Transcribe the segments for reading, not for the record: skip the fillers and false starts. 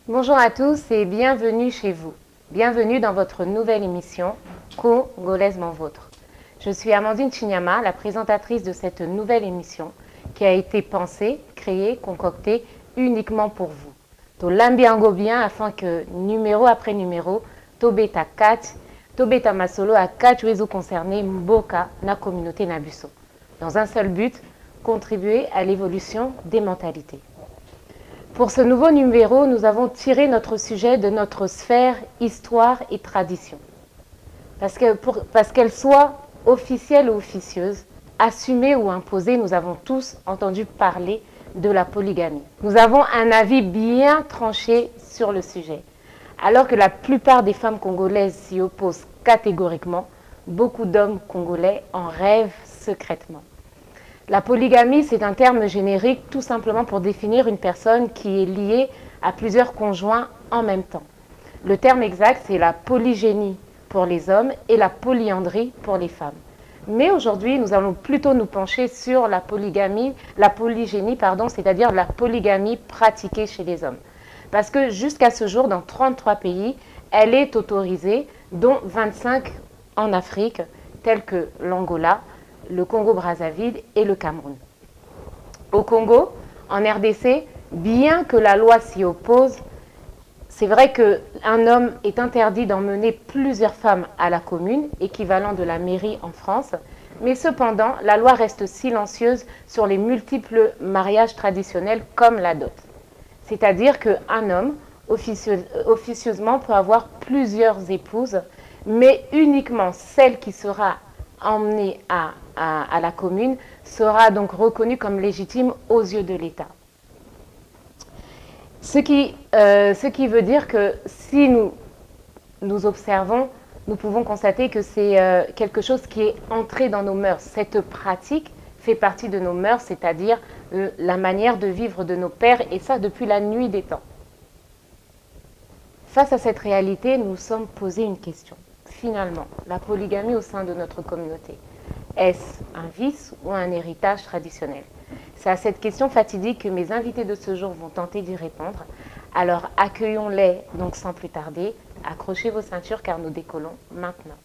Bonjour à tous et bienvenue chez vous. Bienvenue dans votre nouvelle émission Congolaisement Vôtre. Je suis Amandine Chinyama, la présentatrice de cette nouvelle émission qui a été pensée, créée, concoctée uniquement pour vous. To lambiango bien afin que numéro après numéro, tobeta kat, tobeta masolo à kat wezo concerné mboka na communauté nabuso. Dans un seul but, contribuer à l'évolution des mentalités. Pour ce nouveau numéro, nous avons tiré notre sujet de notre sphère histoire et tradition. Parce qu'elle soit officielle ou officieuse, assumée ou imposée, nous avons tous entendu parler de la polygamie. Nous avons un avis bien tranché sur le sujet. Alors que la plupart des femmes congolaises s'y opposent catégoriquement, beaucoup d'hommes congolais en rêvent secrètement. La polygamie, c'est un terme générique tout simplement pour définir une personne qui est liée à plusieurs conjoints en même temps. Le terme exact, c'est la polygénie pour les hommes et la polyandrie pour les femmes. Mais aujourd'hui, nous allons plutôt nous pencher sur la polygénie, c'est-à-dire la polygamie pratiquée chez les hommes. Parce que jusqu'à ce jour, dans 33 pays, elle est autorisée, dont 25 en Afrique, tels que l'Angola, le Congo-Brazzaville et le Cameroun. Au Congo, en RDC, bien que la loi s'y oppose, c'est vrai qu'un homme est interdit d'emmener plusieurs femmes à la commune, équivalent de la mairie en France, mais cependant, la loi reste silencieuse sur les multiples mariages traditionnels comme la dot. C'est-à-dire qu'un homme, officieusement, peut avoir plusieurs épouses, mais uniquement celle qui sera emmenée à la commune sera donc reconnue comme légitime aux yeux de l'État. Ce qui veut dire que si nous observons, nous pouvons constater que c'est quelque chose qui est entré dans nos mœurs. Cette pratique fait partie de nos mœurs, c'est-à-dire la manière de vivre de nos pères, et ça depuis la nuit des temps. Face à cette réalité, nous nous sommes posé une question. Finalement, la polygamie au sein de notre communauté, est-ce un vice ou un héritage traditionnel? C'est à cette question fatidique que mes invités de ce jour vont tenter d'y répondre. Alors accueillons-les donc sans plus tarder. Accrochez vos ceintures car nous décollons maintenant.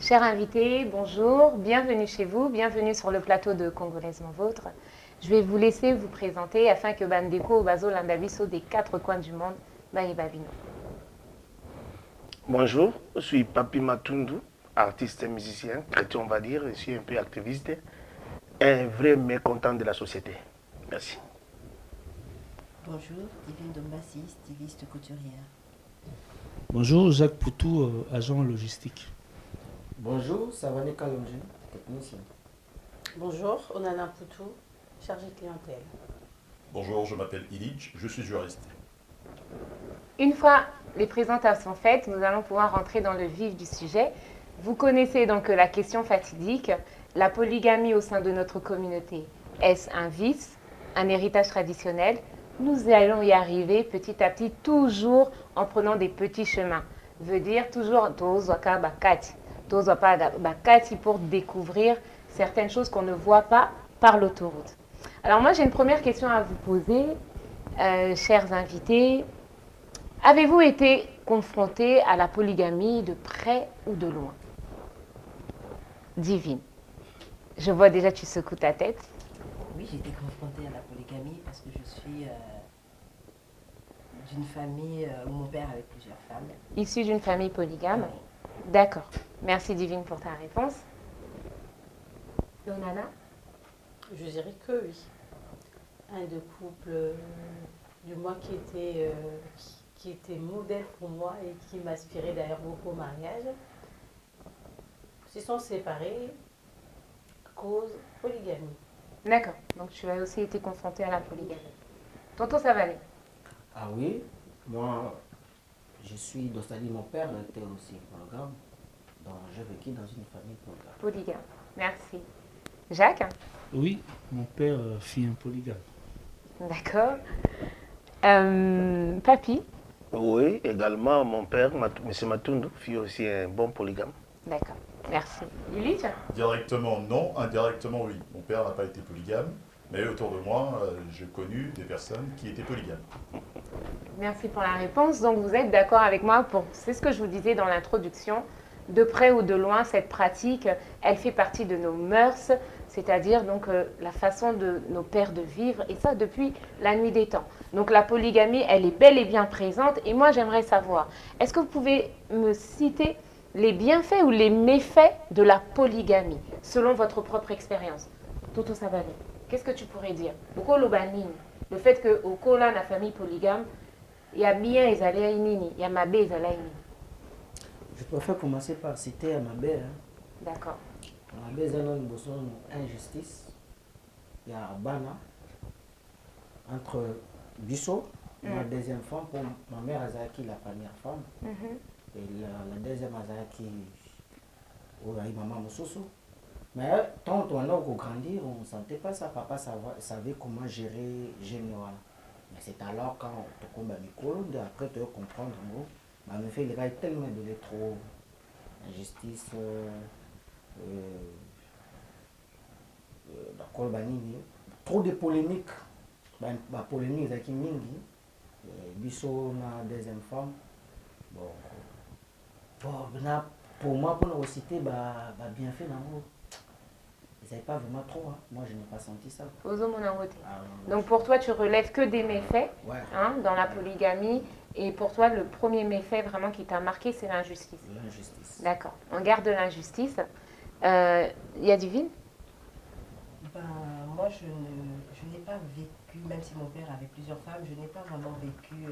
Chers invités, bonjour, bienvenue chez vous, bienvenue sur le plateau de Congolaisement Vôtre. Je vais vous laisser vous présenter afin que Bandeko Bazo Landabiso des quatre coins du monde baye babino. Bonjour, je suis Papi Matundu, artiste et musicien, chrétien on va dire, je suis un peu activiste, un vrai mécontent de la société. Merci. Bonjour, Divine Dombassi, styliste couturière. Bonjour, Jacques Poutou, agent logistique. Bonjour, Savané Kalonji, technicien. Bonjour, Onana Poutou, chargé clientèle. Bonjour, je m'appelle Illich, je suis juriste. Une fois les présentations faites, nous allons pouvoir rentrer dans le vif du sujet. Vous connaissez donc la question fatidique, la polygamie au sein de notre communauté. Est-ce un vice, un héritage traditionnel? Nous allons y arriver petit à petit, toujours en prenant des petits chemins. Veut dire toujours pour découvrir certaines choses qu'on ne voit pas par l'autoroute. Alors moi j'ai une première question à vous poser, chers invités. Avez-vous été confronté à la polygamie de près ou de loin? Divine. Je vois déjà, tu secoues ta tête. Oui, j'ai été confrontée à la polygamie parce que je suis d'une famille où mon père avait plusieurs femmes. Issue d'une famille polygame. D'accord. Merci Divine pour ta réponse. Donana? Je dirais que oui. Un de couple, du moins qui était modèle pour moi et qui m'inspirait d'ailleurs beaucoup au mariage, se sont séparés cause polygamie. D'accord. Donc tu as aussi été confronté à la polygamie. Tonton Savané? Ah oui, moi, je suis d'Australie, mon père était aussi polygame. Donc, j'ai vécu dans une famille polygame. Polygame. Merci. Jacques? Oui, mon père fit un polygame. D'accord. Papy? Oui, également, mon père, M. Matundu, fut aussi un bon polygame. D'accord. Merci. Illich? Directement non, indirectement oui. Mon père n'a pas été polygame, mais autour de moi, j'ai connu des personnes qui étaient polygames. Merci pour la réponse. Donc vous êtes d'accord avec moi pour, c'est ce que je vous disais dans l'introduction, de près ou de loin, cette pratique, elle fait partie de nos mœurs, c'est-à-dire donc la façon de nos pères de vivre, et ça depuis la nuit des temps. Donc la polygamie, elle est bel et bien présente, et moi j'aimerais savoir, est-ce que vous pouvez me citer les bienfaits ou les méfaits de la polygamie, selon votre propre expérience? Toto Savane, qu'est-ce que tu pourrais dire? Le fait qu'au Kola, la famille polygame, il y a bien les aléaïnini, il y a Mabé les aléaïnini. Je préfère commencer par citer Mabé. D'accord. Mabé, c'est une injustice. Il y a Bana entre Bissot, la deuxième femme, pour ma mère Azaki, la première femme. Et la deuxième Azaki, Maman Moussoussou. Mais tant on a grandi, on ne sentait pas ça. Papa savait comment gérer Général. Mais c'est alors quand tu combats Mikolo, après tu comprendre, bah, me fait les gars tellement de trop injustice, trop de polémiques. Bah, polémique avec Mingi, Bissot, la deuxième femme. Bon, pour moi, pour nous citer, bien fait dans vous. Ils n'avaient pas vraiment trop, hein. Moi je n'ai pas senti ça. Donc pour toi, tu relèves que des méfaits dans la polygamie. Et pour toi, le premier méfait vraiment qui t'a marqué, c'est l'injustice. L'injustice. D'accord. On garde l'injustice. Il y a Divine? Moi, je n'ai pas vécu, même si mon père avait plusieurs femmes, je n'ai pas vraiment vécu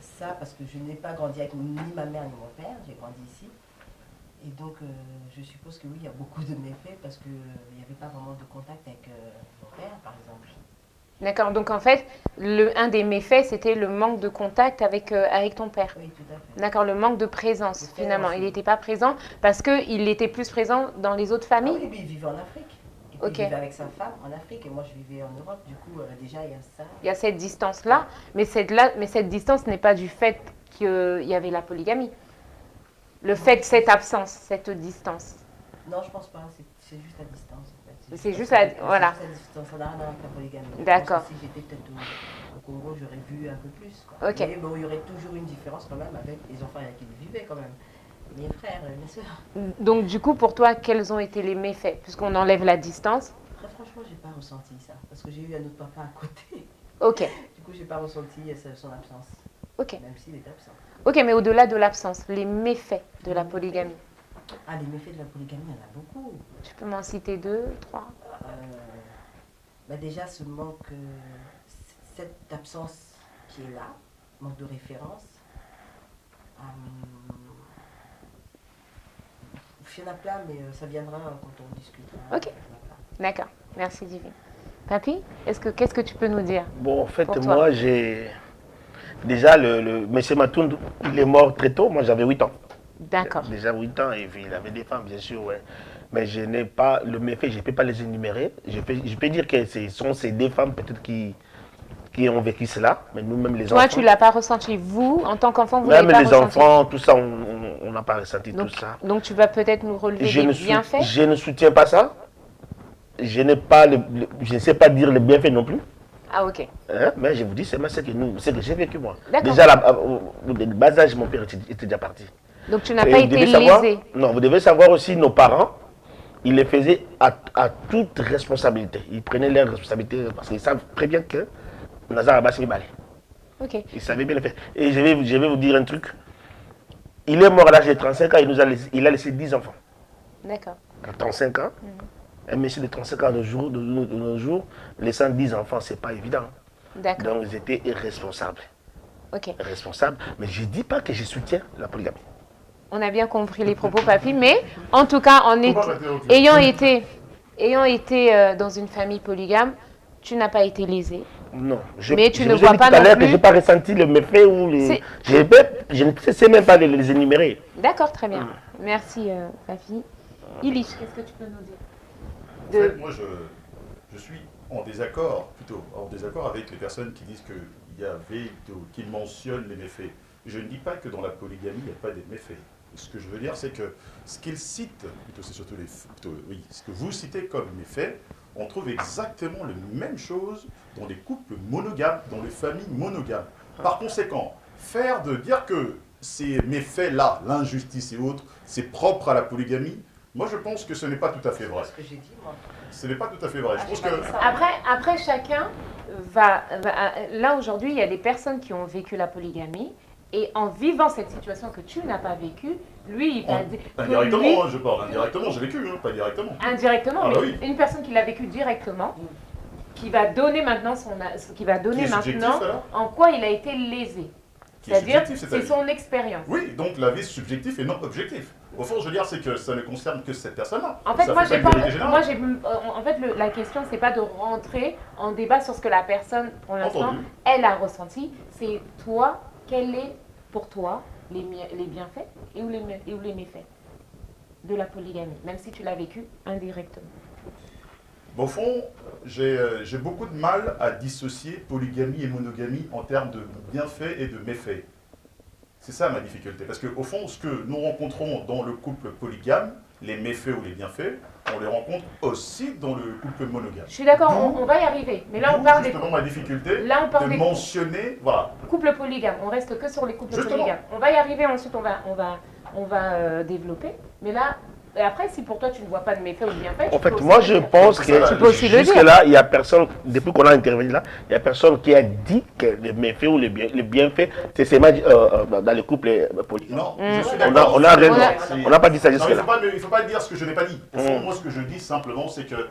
ça parce que je n'ai pas grandi avec ni ma mère ni mon père. J'ai grandi ici. Et donc, je suppose que oui, il y a beaucoup de méfaits parce qu'il n'y avait pas vraiment de contact avec mon père, par exemple. D'accord, donc en fait, un des méfaits, c'était le manque de contact avec ton père. Oui, tout à fait. D'accord, le manque de présence, finalement. Il n'était pas présent parce qu'il était plus présent dans les autres familles. Oui, il vivait en Afrique. Et puis, il vivait avec sa femme en Afrique et moi, je vivais en Europe. Du coup, déjà, il y a ça. Il y a cette distance-là, mais cette distance n'est pas du fait qu'il y avait la polygamie. Le fait de cette absence, cette distance. Non, je pense pas. C'est juste la distance. En fait. C'est juste la... Voilà. C'est juste la distance. Ça n'a rien à voir avec la polygamie. D'accord. Si j'étais peut-être au Congo, j'aurais vu un peu plus. Quoi. Ok. Mais bon, il y aurait toujours une différence quand même avec les enfants avec qui ils vivaient quand même. Mes frères, mes soeurs. Donc du coup, pour toi, quels ont été les méfaits? Puisqu'on enlève la distance. Très franchement, j'ai pas ressenti ça. Parce que j'ai eu un autre papa à côté. Ok. Du coup, j'ai pas ressenti son absence. Ok. Même s'il était absent. Ok, mais au-delà de l'absence, les méfaits de la polygamie. Ah, les méfaits de la polygamie, il y en a beaucoup. Tu peux m'en citer 2, 3? Déjà, ce manque, cette absence qui est là, manque de référence. Il y en a plein, mais ça viendra quand on discutera. Ok, d'accord. Merci Divine. Papy, qu'est-ce que tu peux nous dire? Bon, en fait, moi, j'ai... Déjà, le monsieur Matundu, il est mort très tôt. Moi, j'avais 8 ans. D'accord. Déjà 8 ans, et puis il avait des femmes, bien sûr, ouais. Mais je n'ai pas le méfait, je ne peux pas les énumérer. Je peux dire que ce sont ces deux femmes, peut-être, qui ont vécu cela. Mais nous-mêmes, les enfants... Toi, tu ne l'as pas ressenti. Vous, en tant qu'enfant, vous ne l'avez pas ressenti. Même les enfants, tout ça, on n'a pas ressenti tout ça. Donc, tu vas peut-être nous relever les bienfaits? Je ne soutiens pas ça. Je ne sais pas dire les bienfaits non plus. Ah, ok. Hein, mais je vous dis, c'est moi, c'est que j'ai vécu moi. D'accord. Déjà, au bas âge, mon père était déjà parti. Donc tu n'as Et pas vous été devez savoir- lésé. Non, vous devez savoir aussi, nos parents, ils les faisaient à toute responsabilité. Ils prenaient leurs responsabilités parce qu'ils savent très bien que Nazar Abbas est balé. Ok. Ils savaient bien le faire. Et je vais vous dire un truc. Il est mort à l'âge de 35 ans, il a laissé 10 enfants. D'accord. À 35 ans, un monsieur de 35 ans de nos jours, laissant 10 enfants, c'est pas évident. D'accord. Donc ils étaient irresponsables. Ok. Responsables. Mais je ne dis pas que je soutiens la polygamie. On a bien compris les propos, papy, mais en tout cas, ayant été dans une famille polygame, tu n'as pas été lésé. Non. Mais tu je ne vous ai vois dit pas tout à non l'heure que plus- je n'ai pas ressenti le méfait ou les. Je ne sais même pas les énumérer. D'accord, très bien. Merci, papy. Ilich, qu'est-ce que tu peux nous dire En fait, moi, je suis en désaccord, avec les personnes qui disent qu'il y avait, qu'ils mentionnent les méfaits. Je ne dis pas que dans la polygamie, il n'y a pas des méfaits. Ce que je veux dire, c'est que ce qu'ils citent, c'est surtout ce que vous citez comme méfaits, on trouve exactement la même chose dans les couples monogames, dans les familles monogames. Par conséquent, dire que ces méfaits-là, l'injustice et autres, c'est propre à la polygamie, moi je pense que ce n'est pas tout à fait vrai. C'est ce que j'ai dit, moi. Ce n'est pas tout à fait vrai. Je pense j'ai pas que... dit ça. Après, chacun va... Là, aujourd'hui, il y a des personnes qui ont vécu la polygamie. Et en vivant cette situation que tu n'as pas vécue, lui, il va dire... Indirectement, lui- hein, je parle indirectement, j'ai vécu, hein, pas directement. Indirectement, Ah mais bah oui. une personne qui l'a vécu directement, qui va donner maintenant Qui est subjectif, alors en quoi il a été lésé. Qui est C'est-à-dire, subjectif, c'est c'est-à-dire son expérience. Oui, donc la vie subjective et non objectif. Au fond, je veux dire, c'est que ça ne concerne que cette personne-là. En fait, Ça moi, fait j'ai pas pas, une vérité moi, générale. en fait, la question, c'est pas de rentrer en débat sur ce que la personne, pour l'instant, Entendu. elle a ressenti. C'est toi, quel est pour toi les bienfaits et ou les méfaits de la polygamie, même si tu l'as vécu indirectement. Au fond, j'ai beaucoup de mal à dissocier polygamie et monogamie en termes de bienfaits et de méfaits. C'est ça ma difficulté. Parce qu'au fond, ce que nous rencontrons dans le couple polygame, les méfaits ou les bienfaits, on les rencontre aussi dans le couple monogame. Je suis d'accord, D'où- on va y arriver. Mais là, on d'où parle des justement ma difficulté Là, on parle de des mentionner, voilà. couples polygames. On reste que sur les couples Justement. polygames. On va y arriver, ensuite, on va développer. Mais là, et après, si pour toi, tu ne vois pas de méfaits ou de bienfaits, En tu peux fait, aussi moi le je dire. pense Tu peux que aussi le dire. jusque-là, il n'y a personne, depuis qu'on a intervenu là, il n'y a personne qui a dit que les méfaits ou les bienfaits, c'est seulement dans les couples polygames. Non, Mm. je suis On d'accord. a raison. C'est- On n'a pas dit ça Non, jusque-là. il ne faut pas dire ce que je n'ai pas dit. Au fond, Mm. moi, ce que je dis simplement, c'est que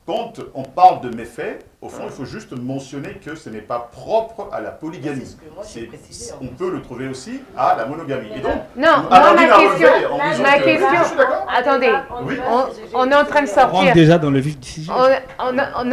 quand on parle de méfaits, au fond, il faut juste mentionner que ce n'est pas propre à la polygamie. C'est ce que moi, j'ai précisé, en On fait. peut le trouver aussi à la monogamie. Et donc, Non, moi, Amandine ma a question, relevé en disant ma que- question, Je suis d'accord. attendez, Oui. on est en train de On rentre sortir. déjà dans le vif du sujet. On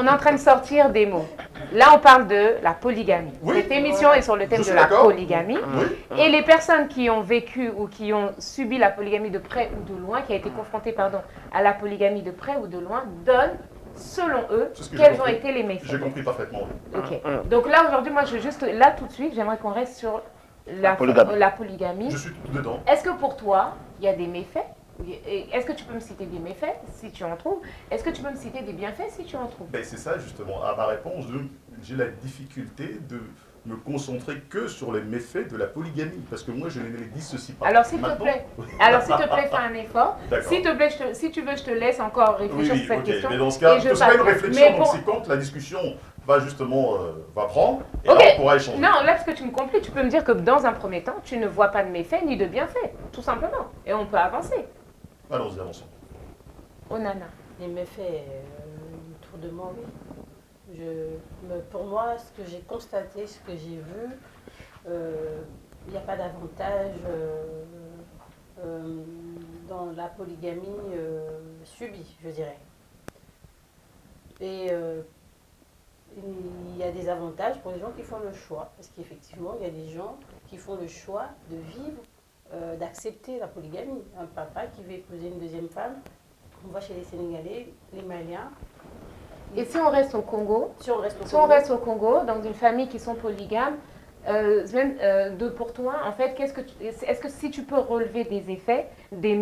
est en train de sortir des mots. Là, on parle de la polygamie. Oui. Cette émission est sur le thème Je de suis la d'accord. polygamie. Oui. Et les personnes qui ont vécu ou qui ont subi la polygamie de près ou de loin, qui a été confrontées, pardon, à la polygamie de près ou de loin, donnent, selon eux, C'est ce que j'ai quels ont compris. été les méfaits. J'ai compris parfaitement. Ok. Donc là, aujourd'hui, moi, je veux juste, là, tout de suite, j'aimerais qu'on reste sur la polygamie. Je suis tout dedans. Est-ce que pour toi, il y a des méfaits? Et est-ce que tu peux me citer des méfaits, si tu en trouves? Est-ce que tu peux me citer des bienfaits, si tu en trouves? Ben, c'est ça justement. À ma réponse, j'ai la difficulté de me concentrer que sur les méfaits de la polygamie, parce que moi je ne les dissocie pas. Alors s'il te Maintenant- plaît, fais un effort. D'accord. S'il te plaît, si tu veux, je te laisse encore Oui, réfléchir sur cette ok. question. Mais dans ce cas, et je ce sera une passe. réflexion, Mais donc pour- c'est quand la discussion va justement va prendre, et Ok. là on pourra échanger. Non, là, parce que tu me compliques, tu peux me dire que dans un premier temps, tu ne vois pas de méfaits ni de bienfaits, tout simplement. Et on peut avancer. Allons-y, avançons. Onana. Les méfaits autour de moi, oui. Pour moi, ce que j'ai constaté, ce que j'ai vu, il n'y a pas d'avantage dans la polygamie subie, je dirais. Et il y a des avantages pour les gens qui font le choix, parce qu'effectivement, il y a des gens qui font le choix de vivre, d'accepter la polygamie. Un papa qui veut épouser une deuxième femme, on va chez les Sénégalais, les Maliens. Et si on reste au Congo, Si on reste au Congo, dans une famille qui sont polygames, pour toi, en fait, est-ce que si tu peux relever des effets, des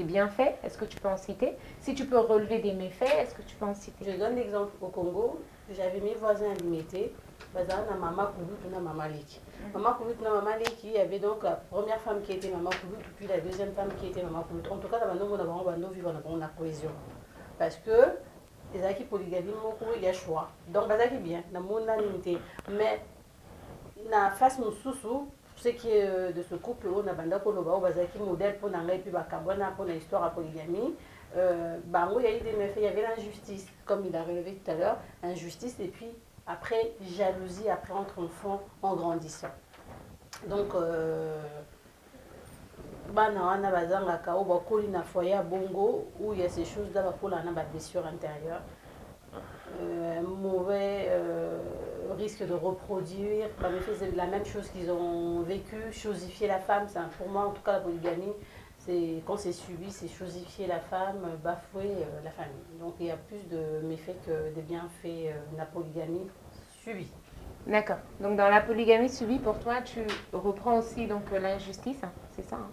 bienfaits, est-ce que tu peux en citer? Si tu peux relever des méfaits, est-ce que tu peux en citer? je donne l'exemple au Congo, j'avais mes voisins limités. Maman Kouloutou, maman Leki. Maman Kouloutou, maman Leki, il y avait donc la première femme qui était maman Kouloutou, puis la deuxième femme qui était maman Kouloutou. En tout cas, on va vivre dans la cohésion. Parce que les acquis polygamie, il y a choix. Donc, c'est bien, dans mon unanimité. Mais, na face mon sous ce qui est de ce couple, on a un modèle pour pour l'histoire à polygamie. Il y a eu des méfaits, il y avait l'injustice, comme il a relevé tout à l'heure, injustice, et puis après jalousie, après entre enfants en grandissant. Donc, bongo où il y a ces choses là pour la blessure intérieure, mauvais risque de reproduire, c'est la même chose qu'ils ont vécu, chosifier la femme, pour moi en tout cas la polygamie, c'est quand c'est subi, c'est chosifier la femme, bafouer la famille. Donc il y a plus de méfaits que des bienfaits de la polygamie subie. D'accord. Donc dans la polygamie subie, pour toi, tu reprends aussi donc l'injustice, hein, c'est ça hein.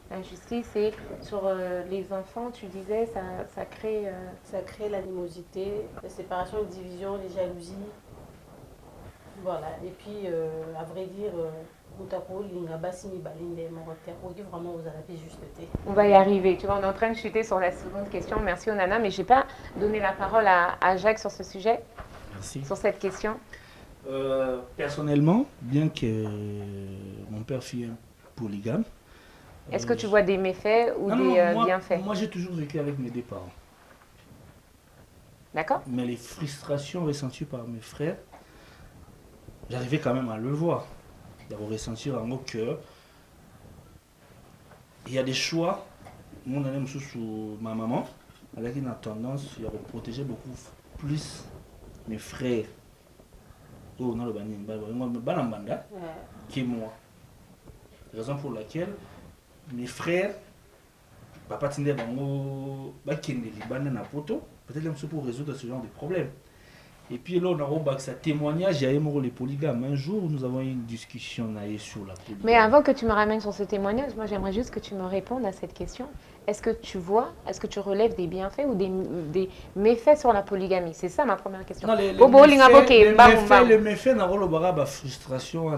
L'injustice et sur les enfants, tu disais, ça crée... Ça crée l'animosité, la séparation, la division, les jalousies. Voilà. Et puis, à vrai dire, on va y arriver. Tu vois, on est en train de chuter sur la seconde question. Merci Onana, mais je n'ai pas donné la parole à Jacques sur ce sujet. Merci. Sur cette question. Personnellement, bien que mon père fût un polygame, est-ce que tu vois des méfaits ou des bienfaits? Moi, j'ai toujours vécu avec mes deux parents. D'accord. Mais les frustrations ressenties par mes frères, j'arrivais quand même à le voir. D'avoir ressenti en mot que il y a des choix. Mon ami sous ma maman, elle a une tendance à protéger beaucoup plus mes frères. Oh, non, le banimba, que moi. Raison pour laquelle mes frères, papa tinde bango bakende libanda na poto, peut-être même pour résoudre ce genre de problème. Et puis là, on a ça témoignage, il y a les polygames. Un jour, nous avons eu une discussion sur la polygamie. Mais avant que tu me ramènes sur ce témoignage, moi j'aimerais juste que tu me répondes à cette question. Est-ce que tu vois, est-ce que tu relèves des bienfaits ou des méfaits sur la polygamie? C'est ça ma première question. Non, le méfait, la frustration.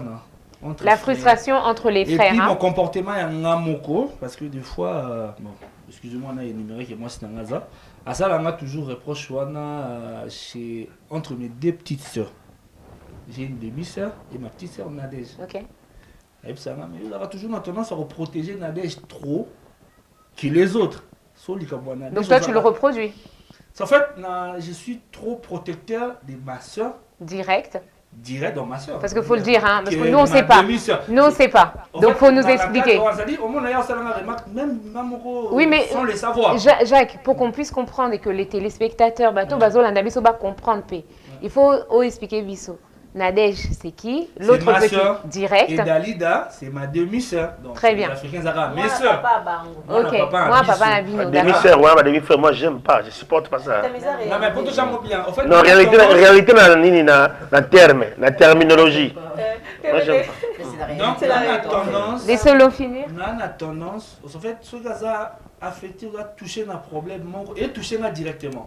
La frustration entre les frères. Et puis mon comportement est un moko, parce que des fois, bon, excusez-moi, on a énuméré que moi c'est un hasard. À ça, on a toujours reproche entre mes deux petites sœurs. J'ai une demi-sœur et ma petite sœur Nadège. Ok. Mais il aura toujours tendance à protéger Nadège trop que les autres. Donc toi, tu le reproduis? En fait, je suis trop protecteur de ma sœur. Direct dans ma soeur. Parce qu'il faut le dire, hein, parce que nous on ne sait pas. Nous on ne sait pas. Donc il faut nous expliquer. Oui, mais sans les savoir. Jacques, pour qu'on puisse comprendre et que les téléspectateurs, comprendre, il faut expliquer Bisso. Nadège, c'est qui? L'autre petite direct. Et Dalida, c'est ma demi-sœur. Très bien. Les Africains arabes, mes sœurs. Ok, moi, papa, la vie. Demi-sœur, ouais, ma demi-frère, moi, j'aime pas, je supporte pas ça. Non, mais pour tout ça, bien. En fait, non, réalité, la terme, la terminologie. Moi, j'aime pas. Donc, on a tendance. Des solos finir. On a tendance, en fait, ce gars a affecté, on a touché un problème et touché directement.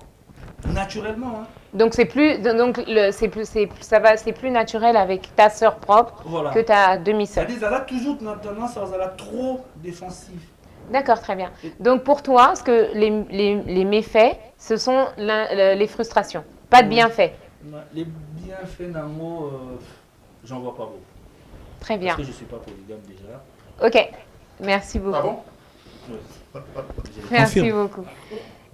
Naturellement. Hein. Donc c'est plus naturel avec ta sœur propre que ta demi-sœur. C'est-à-dire qu'elle a toujours tendance à être trop défensive. D'accord, très bien. Donc pour toi, ce que les méfaits, ce sont les frustrations, pas de bienfaits. Les bienfaits, j'en vois pas beaucoup. Très bien. Parce que je ne suis pas polygame déjà. Ok, merci beaucoup. Ah bon? Merci beaucoup.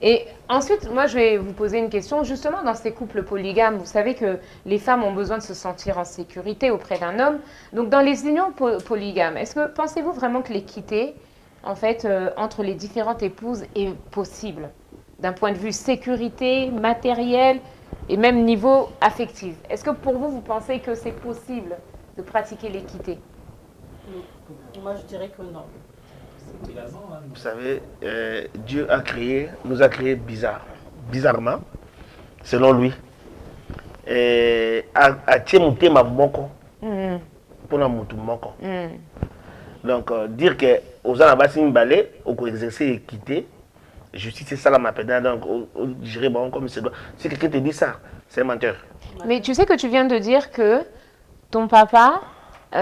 Et ensuite, moi, je vais vous poser une question. Justement, dans ces couples polygames, vous savez que les femmes ont besoin de se sentir en sécurité auprès d'un homme. Donc, dans les unions polygames, pensez-vous vraiment que l'équité, en fait, entre les différentes épouses est possible d'un point de vue sécurité, matériel et même niveau affectif? Est-ce que pour vous, vous pensez que c'est possible de pratiquer l'équité? Moi, je dirais que non. Vous savez, Dieu nous a créé bizarrement, selon lui. Et à Tiemonté ma moko, pour la moutou moko. Donc, dire que aux Anabassin Balé, au exercer l'équité, justice, c'est ça la mapéda, donc, gérer bon comme c'est doit. Si quelqu'un te dit ça, c'est un menteur. Mais tu sais que tu viens de dire que ton papa,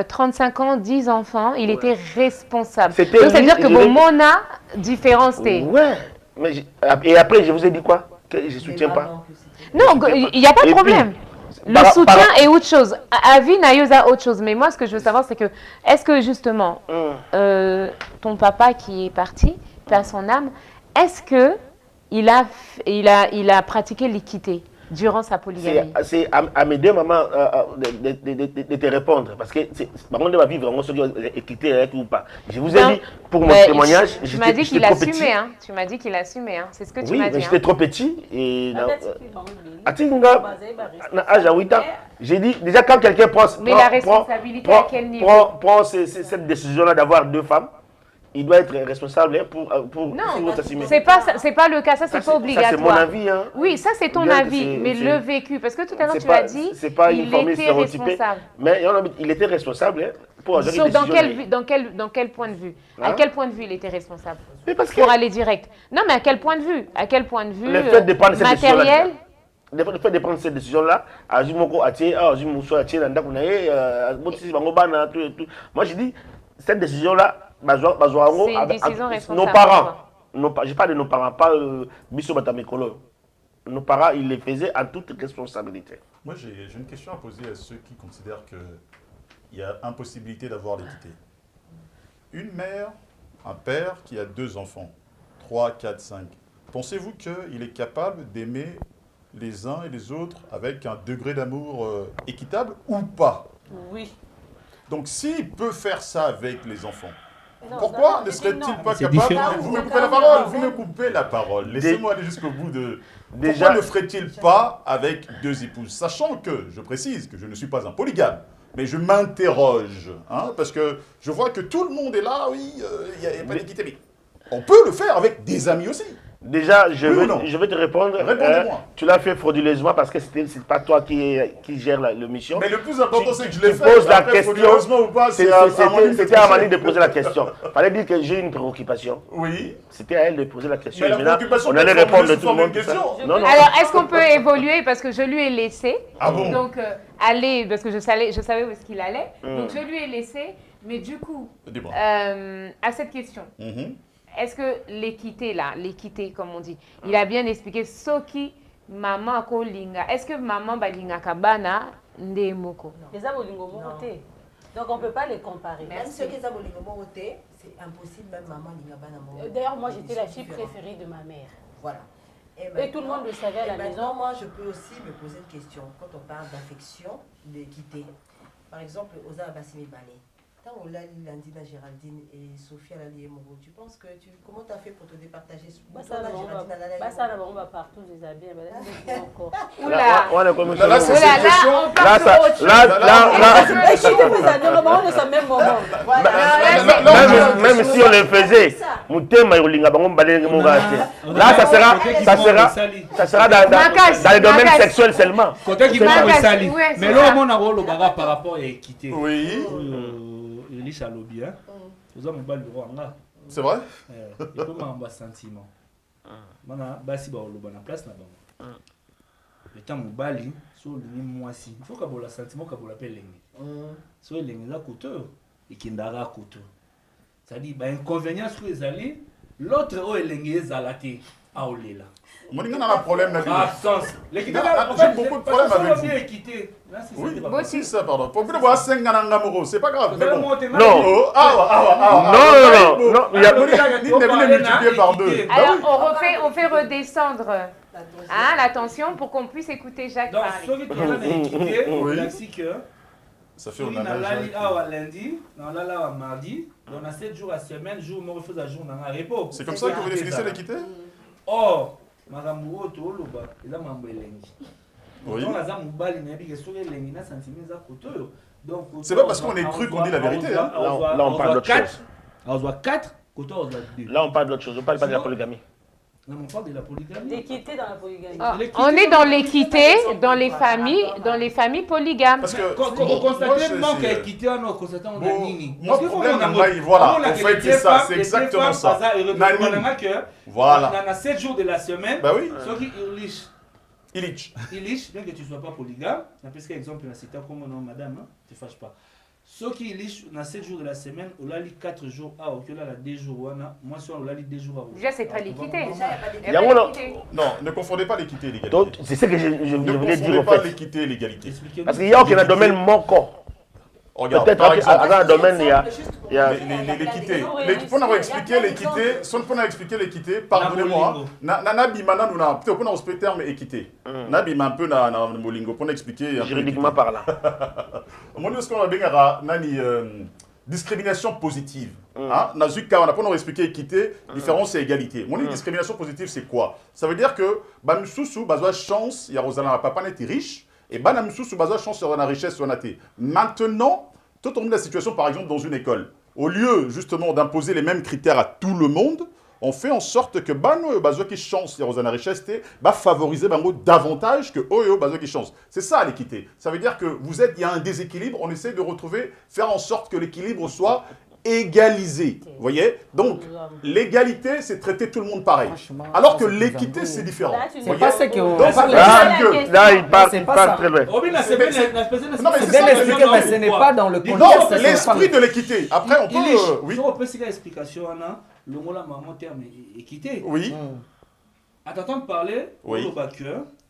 35 ans, 10 enfants, il était responsable. Donc, ça veut dire que Momona, différence t'es. Ouais. Mais et après, je vous ai dit quoi? Que je ne soutiens pas. Non, il n'y a pas de problème. Le soutien est autre chose. Avi Nayosa, autre chose. Mais moi, ce que je veux savoir, c'est que, est-ce que justement, ton papa qui est parti, par son âme, est-ce qu'il a pratiqué l'équité durant sa polygamie? C'est à mes deux mamans de te répondre. Parce que maman va vivre vraiment ce qui est équité ou pas. Je vous ai dit, pour mon témoignage, tu m'as dit qu'il assumait. Hein. Tu m'as dit qu'il assumait. Hein. C'est ce que tu m'as dit. Oui, j'étais trop petit. Et à Tinga, à 8 ans, j'ai dit, déjà quand quelqu'un prend... Mais la responsabilité à quel niveau? Prend cette décision-là d'avoir deux femmes, il doit être responsable pour s'assumer. C'est pas le cas, ça c'est pas obligatoire. Ça c'est mon avis. Hein. Oui, ça c'est ton avis, mais le vécu, parce que tout à l'heure tu as dit qu'il était responsable. Mais il était responsable pour agir. Dans quel point de vue? À quel point de vue il était responsable? Pour aller direct. Non, mais à quel point de vue? À quel point de vue matériel? Le fait de prendre cette décision-là, moi je dis, cette décision-là, c'est une décision responsable. Nos parents, je parle de nos parents, pas Bisso Batamekolo. Nos parents, ils les faisaient en toute responsabilité. Moi, j'ai une question à poser à ceux qui considèrent qu'il y a impossibilité d'avoir l'équité. Une mère, un père qui a 2 enfants, 3, 4, 5, pensez-vous qu'il est capable d'aimer les uns et les autres avec un degré d'amour équitable ou pas? Oui. Donc, s'il peut faire ça avec les enfants, pourquoi ne serait-il pas capable... Vous me coupez la parole, vous me coupez la parole. Laissez-moi aller jusqu'au bout de... Pourquoi ne ferait-il pas avec 2 épouses? Sachant que, je précise que je ne suis pas un polygame, mais je m'interroge, hein, parce que je vois que tout le monde est là, oui, il n'y a pas d'équité, mais on peut le faire avec des amis aussi. Déjà, je vais te répondre. Réponds-moi. Tu l'as fait frauduleusement parce que ce n'est pas toi qui gère la mission. Mais le plus important, c'est que je l'ai fait. Tu poses la question. C'était à Amandine de poser la question. Il fallait dire que j'ai une préoccupation. Oui. C'était à elle de poser la question. Mais la préoccupation, on allait répondre de tout le monde. Non. Alors, est-ce qu'on peut évoluer? Parce que je lui ai laissé. Ah bon? Donc, aller, parce que je savais où est-ce qu'il allait. Donc, je lui ai laissé. Mais du coup, à cette question. Est-ce que l'équité, comme on dit, il a bien expliqué Soki, maman ko linga. Est-ce que maman balinga kabana ndemoko? Les abolingo moté. Donc on ne peut pas les comparer. Même ceux qui abolingo moté, c'est impossible, même maman linga bana moté. D'ailleurs, moi j'étais la fille préférée de ma mère. Voilà. Et tout le monde le savait à la maison. Moi, je peux aussi me poser une question. Quand on parle d'affection, d'équité, par exemple, Oza Abassimi Balé. Quand on l'a Landina Géraldine et Sophia Laliemoro, tu penses que comment tu as fait pour te départager? Ça on va partout des habits. Encore. Oula, là, c'est une question. Même si on le faisait, là, ça sera dans les domaines sexuels seulement. Mais là, on a un rôle par rapport à l'équité. Oui. Elisa lobby, hein. Vous avez un roi. C'est vrai? Il faut un sentiment. Mana basi ba oloba na place na bango. Le temps mobali so lini mwasi. Il faut que bola sentiment que bola pelengi. So elengi za koto et kindara koto. Ça dit ba inconvénient sur les alliés, l'autre o elengi ezalati a olela. Moi, il y a un problème avec absence. L'équité, j'ai beaucoup de problèmes avec vous. Oui, c'est ça, pardon. Pour que vous ayez 5 ans d'amour, c'est pas grave. Non. Non. Il y a multiplié par 2. Alors, on fait redescendre la tension pour qu'on puisse écouter Jacques parler. Donc, ceux qui ont l'équité, on dit que ça fait on a lundi, on a mardi, on a 7 jours à semaine, jour où on refuse un jour dans un repos. C'est comme ça que vous définissez l'équité? Or, makambo to loba eza mambo elengi. Oui. Donc aza mobali na biso soki elengi na sentiment za koto. Donc c'est pas parce qu'on est cru qu'on dit la vérité. Là on parle d'autre chose. On voit 4, koto on voit 2. Là on parle d'autre chose, on parle pas de la polygamie. Non, on parle de la polygamie. L'équité dans la polygamie. On est dans l'équité dans les familles polygames. Parce que on constate manque d'équité on constate on a nini. Mon problème voilà, en fait c'est ça, c'est exactement ça. Voilà. On a 7 jours de la semaine. Bah oui. Ceux qui urlish Illich. Illich, bien que tu ne sois pas polygame, parce qu'exemple, c'est comme non, madame, ne te fâche pas. Ceux qui Illich, dans 7 jours de la semaine, on a lu 4 jours à ok, là, 2 jours, moi, on a lu 2 jours à Déjà, c'est pas l'équité. Non, ne confondez pas l'équité et l'égalité. Donc, c'est ce que je voulais dire en pas fait. l'équité et l'égalité. Parce qu'il y a aucun domaine manquant. Peut-être dans un domaine, il y a l'équité. Pour avoir expliqué l'équité, sans pour expliquer l'équité, pardonnez-moi. Nabi mana nous na peut-être qu'on respecte terme équité. Nabi un peu na molingo pour expliquer juridiquement parlant. Moi nous ce qu'on a bien nani discrimination positive. Hein, on a pas expliqué équité, différence et égalité. Mon discrimination positive c'est quoi? Ça veut dire que ba msusu bazwa chance, ya rozala papa n'était riche. Et ben, sous base chance sur la richesse sur la thé. Maintenant, tout au monde la situation, par exemple, dans une école, au lieu justement d'imposer les mêmes critères à tout le monde, on fait en sorte que bazo qui chance sur la richesse va favoriser davantage que bazo qui chance. C'est ça l'équité. Ça veut dire que il y a un déséquilibre, on essaie de retrouver, faire en sorte que l'équilibre soit égalisé. Vous voyez? Donc, l'égalité, c'est traiter tout le monde pareil. Alors que l'équité, c'est différent. C'est pas ce que... Là, il part très loin. C'est bien expliqué, mais ce n'est pas dans le contexte. Non, l'esprit de l'équité. Après, on peut... Oui. On peut expliquer l'explication, le mot là, maman, terme équité. Oui. À t'entendre parler, oui.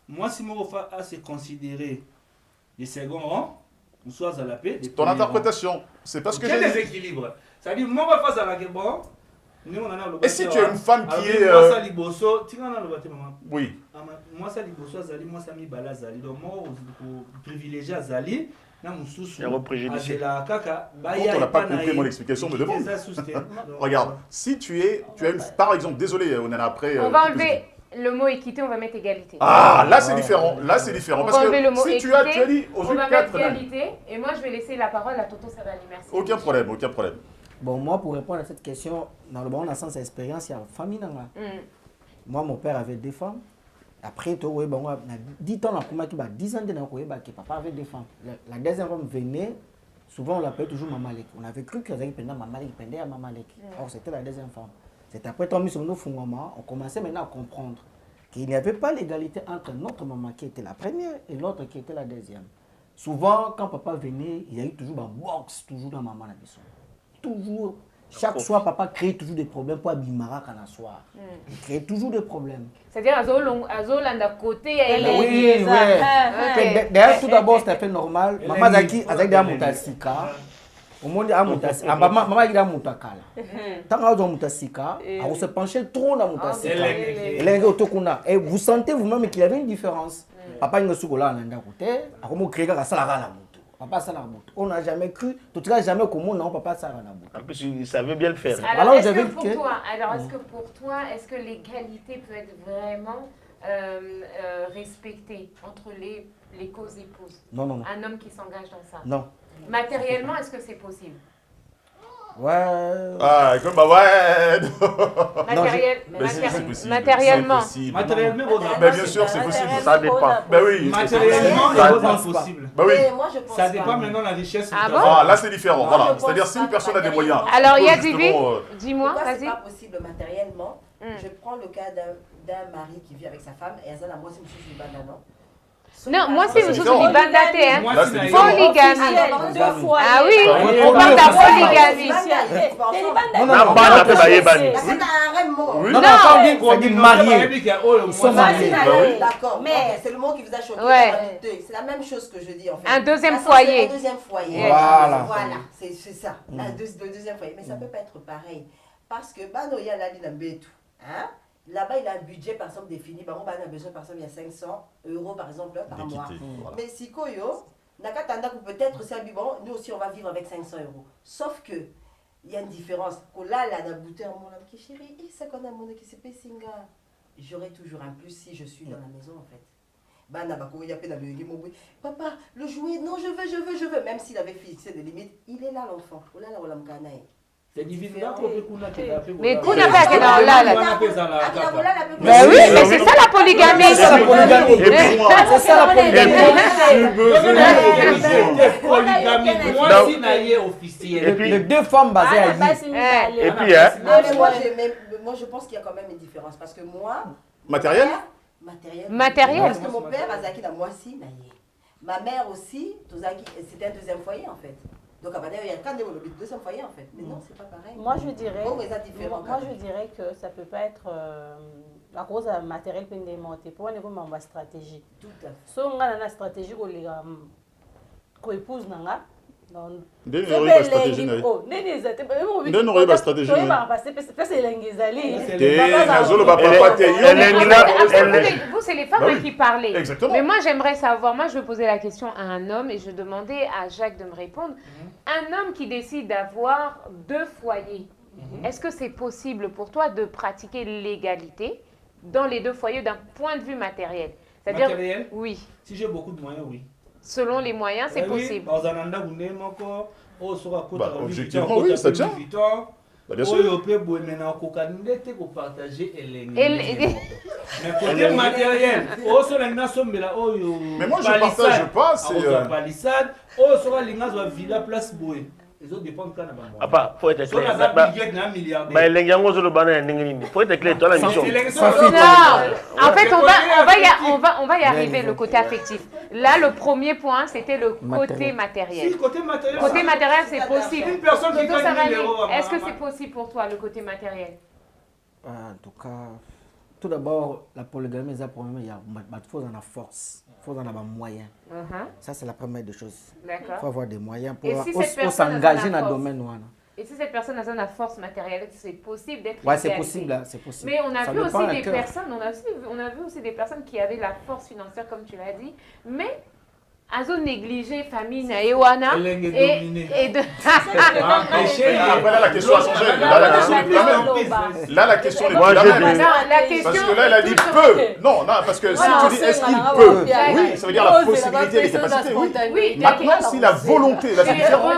Moi, si mon repas a se considéré les seconds rangs, ou soit à la paix. Ton interprétation, c'est parce que j'ai des équilibres. Ça dit, moi, face à la guerre, et si tu es une femme qui est... Oui. Moi, ça liboso azali, moi, ça mi bala azali. Donc, moi, privilégié azali. On n'a pas compris mon explication, me demande. Regarde, si tu as une... Par exemple, désolé, on en a après... On va enlever le mot équité, on va mettre égalité. Ah, là c'est différent. Là c'est différent. Parce que le mot si équité, tu as dit aux on va mettre égalité. Et moi je vais laisser la parole à Toto Savali. Merci. Aucun problème, aucun problème. Bon, moi pour répondre à cette question, dans le bon sens d'expérience, il y a une famille. Moi, mon père avait 2 femmes. Après, tu vois, 10 ans, 10 ans, papa avait 2 femmes. La deuxième femme venait, souvent on l'appelait toujours Mamalek. On avait cru que Mamalek pendait à Mamalek. Or, c'était la deuxième femme. C'est après qu'on mis sur nos fondements, on commençait maintenant à comprendre qu'il n'y avait pas l'égalité entre notre maman qui était la première et l'autre qui était la deuxième. Souvent, quand papa venait, il y a eu toujours un box, toujours dans maman la maison. Toujours. Chaque soir, papa crée toujours des problèmes pour Abimara quand il soir. Il crée toujours des problèmes. C'est-à-dire, Azola d'un côté, elle est... Oui, oui. D'ailleurs, tout d'abord, c'était fait normal. Maman Zaki, avec des Amoutassika. Au monde à Moutasika, maman il a Moutakala. Tant que Moutasika, on se penchait trop dans Moutasika. Et vous sentez vous-même qu'il y avait une différence. Papa il ne se là en côté, à comment créer la salle à la moto. Papa ça la moto. On n'a jamais cru, tout cas jamais comment non papa ça la moto. En plus il savait bien le faire. Alors est-ce que pour toi, est-ce que l'égalité peut être vraiment respectée entre les causes épouses? Non, non, non. Un homme qui s'engage dans ça? Non. Matériellement, est-ce que c'est possible? Ouais. Ah, comme bah ouais. Matériellement. Matériellement, bien sûr, c'est possible. Ça dépend. Ben oui. Matériellement, c'est possible. Ben oui. Ça dépend maintenant de la richesse. Ah, là c'est différent. Voilà. C'est-à-dire si une personne a des moyens. Alors il y a Divi. Dis-moi, vas-y. C'est pas possible matériellement. Je prends le cas d'un mari qui vit avec sa femme et elle a moi aussi je suis banane. Non, moi c'est une chose de bandaté, hein. Polygamie. Ah oui, on parle de polygamie. Non, on dit marié. Ils sont mariés. D'accord, mais c'est le mot qui vous a choqué. C'est la même chose que je dis en fait. Un deuxième foyer. Un deuxième foyer. Voilà, c'est ça. Le deuxième foyer. Mais ça ne peut pas être pareil. Parce que Banoya l'a dit dans Bétou. Là-bas, il a un budget, par exemple, défini. On a besoin, par exemple, il y a 500 € par exemple, par mois. Voilà. Mais si Koyo, peut-être, nous aussi, on va vivre avec 500 €. Sauf que, il y a une différence. Là, la bouteille, mon âme qui chérie, c'est qu'on a mon qui s'est payé. J'aurai toujours un plus si je suis dans la maison, en fait. Papa, le jouet, non, je veux. Même s'il avait fixé des limites, il est là, l'enfant. C'est difficile. Mais qu'on a fait là. Mais oui, mais c'est ça la polygamie. C'est ça la polygamie. C'est ça la polygamie. Moi aussi, naïe officiel. Et puis les 2 femmes basées à Yi. Et puis moi je pense qu'il y a quand même une différence parce que moi. Matériel? Matériel. Parce que mon père, Azaki, la moitié, ma mère aussi, c'était un deuxième foyer en fait. Donc, il y a quand même le deuxième foyer en fait. Mais non, c'est pas pareil. Moi, je dirais, moi, je dirais que ça peut pas être à cause de matériel pendémenté. Pour moi, il y a une stratégie. Tout à fait. Si on a une stratégie qu'on épouse, Nde n'aurait stratégie naye. Nde n'aurait pas stratégie naye. Vous, c'est les femmes qui parlez. Exactement. Mais moi, j'aimerais savoir, moi, je vais poser la question à un homme et je demandais à Jacques de me répondre. Un homme qui décide d'avoir 2 foyers, est-ce que c'est possible pour toi de pratiquer l'égalité dans les 2 foyers d'un point de vue matériel? C'est-à-dire, Matériel? oui. Si j'ai beaucoup de moyens, oui. Selon les moyens, c'est possible. Objectivement, oui, ça tient. Bien sûr. Mais côté matériel, mais moi je partage pas, c'est les autres dépendent quand même. Apa, faut être clair. Faut être clair, toi la mission. En fait, on va y arriver, le côté affectif. Là, le premier point, c'était le côté matériel. Si, côté matériel. Côté matériel, c'est possible. Une personne qui gagne 1000 euros. Est-ce que c'est possible pour toi, le côté matériel? En tout cas, tout d'abord, la polygamie, il faut en force. Il faut en avoir moyen. Ça, c'est la première des choses. D'accord. Il faut avoir des moyens pour s'engager dans le domaine. Et si cette personne a une force matérielle, c'est possible d'être ouais, c'est possible, c'est possible. Mais on a vu aussi des personnes, on a vu aussi des personnes qui avaient la force financière, comme tu l'as dit, mais Azo négligé famille Naïwana et de après là la question a changé. Là la question n'est plus la même. Parce que là elle a dit peut. Non, parce que si tu dis est-ce qu'il peut, oui, ça veut dire la possibilité et les capacités. Oui. Maintenant si la volonté, là c'est différent.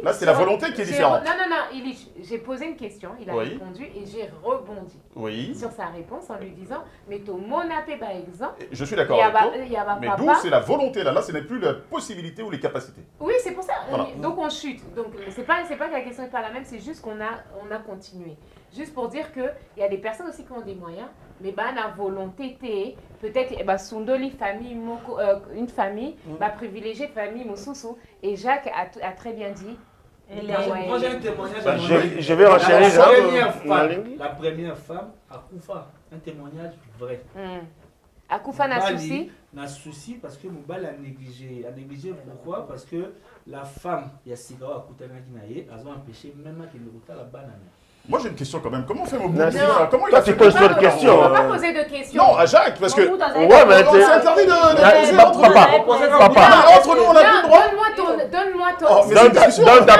Là c'est la volonté qui est différente. Non, j'ai posé une question, il a répondu et j'ai rebondi sur sa réponse en lui disant mais ton monapé par exemple. Je suis d'accord avec toi. Mais d'où c'est la volonté là. Ce n'est plus la possibilité ou les capacités. Oui, c'est pour ça. Voilà. Donc on chute. Donc c'est pas que la question n'est pas la même, c'est juste qu'on a continué. Juste pour dire que il y a des personnes aussi qui ont des moyens, mais la volonté peut-être Sundoli famille une famille privilégiée famille Moussousou et Jacques a très bien dit. Moi j'ai un témoignage. Je vais renchérir. La première femme à Koufa, un témoignage vrai. Akoufa n'a souci. N'a souci parce que Moubal a négligé. A négligé pourquoi? Parce que la femme, il y a Sigao à Koutanaïnaïe, elles ont empêché même qu'elle ne goûte la banane. Moi j'ai une question quand même. Comment fait Moubou? Comment il a fait poser de questions? On va pas poser de questions. Non, à Jacques, parce que. Ouais, mais c'est interdit de poser. Papa. Entre nous, on a plus le droit. Donne-moi ton. Donne ta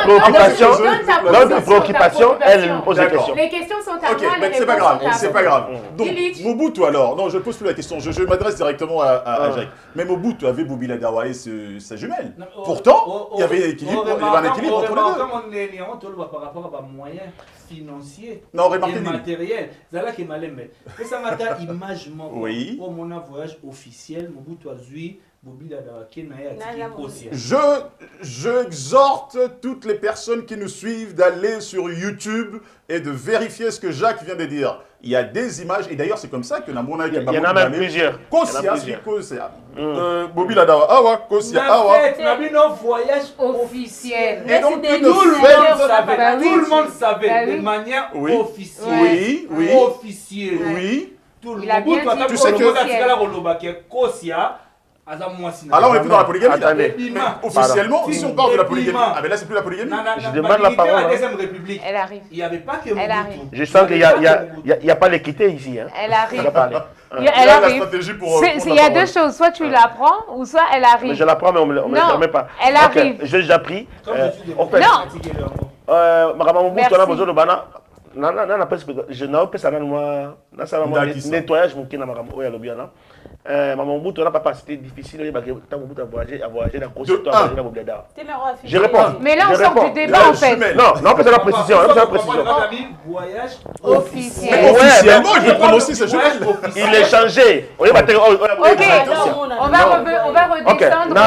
préoccupation, elle me pose des questions. Les questions sont à moi. Ok, mais c'est pas grave, c'est pas grave. Donc, Mobutu alors, non, je pose plus la question, je m'adresse directement à Jacques. Mais Mobutu avait Bobila Dawaye, sa jumelle. Pourtant, il y avait un équilibre entre les deux. Par rapport à moyens financiers et matériels. Zala qui est malin, mais ça m'a ta image pour mon voyage officiel, Mobutu Azui. J'exhorte toutes les personnes qui nous suivent d'aller sur YouTube et de vérifier ce que Jacques vient de dire. Il y a des images, et d'ailleurs c'est comme ça que Namona il y en a même plusieurs. Kosia, Bobi Ladawa, Awa, Kosia, Awa. Un voyage officiel. Et donc tout le monde savait de manière officielle. Oui. Tout le monde. Tu sais que alors on est plus dans la polygamie là. Mais officiellement, si on parle de la polygamie, mais là c'est plus la polygamie. Je demande la parole. La deuxième République. Elle arrive. Il n'y avait pas que je sens qu'il n'y a pas l'équité ici. Elle arrive. Elle arrive. Il y a deux choses, soit tu l'apprends ou soit elle arrive. Mais je l'apprends mais on ne me le permet pas. Elle arrive. J'ai déjà pris. Non. Je n'ai pas ça moi nettoyage mon kina maman oya lobiana maman Mobutu n'a pas c'était difficile il tant Mobutu a voyagé dans Kosovo dans Bobdada. Je réponds. Mais là on sort du débat en fait. Non, pas la précision, voyage officiel. Officiellement, je vais prendre aussi ce jeu. Il est changé. OK, on va redescendre.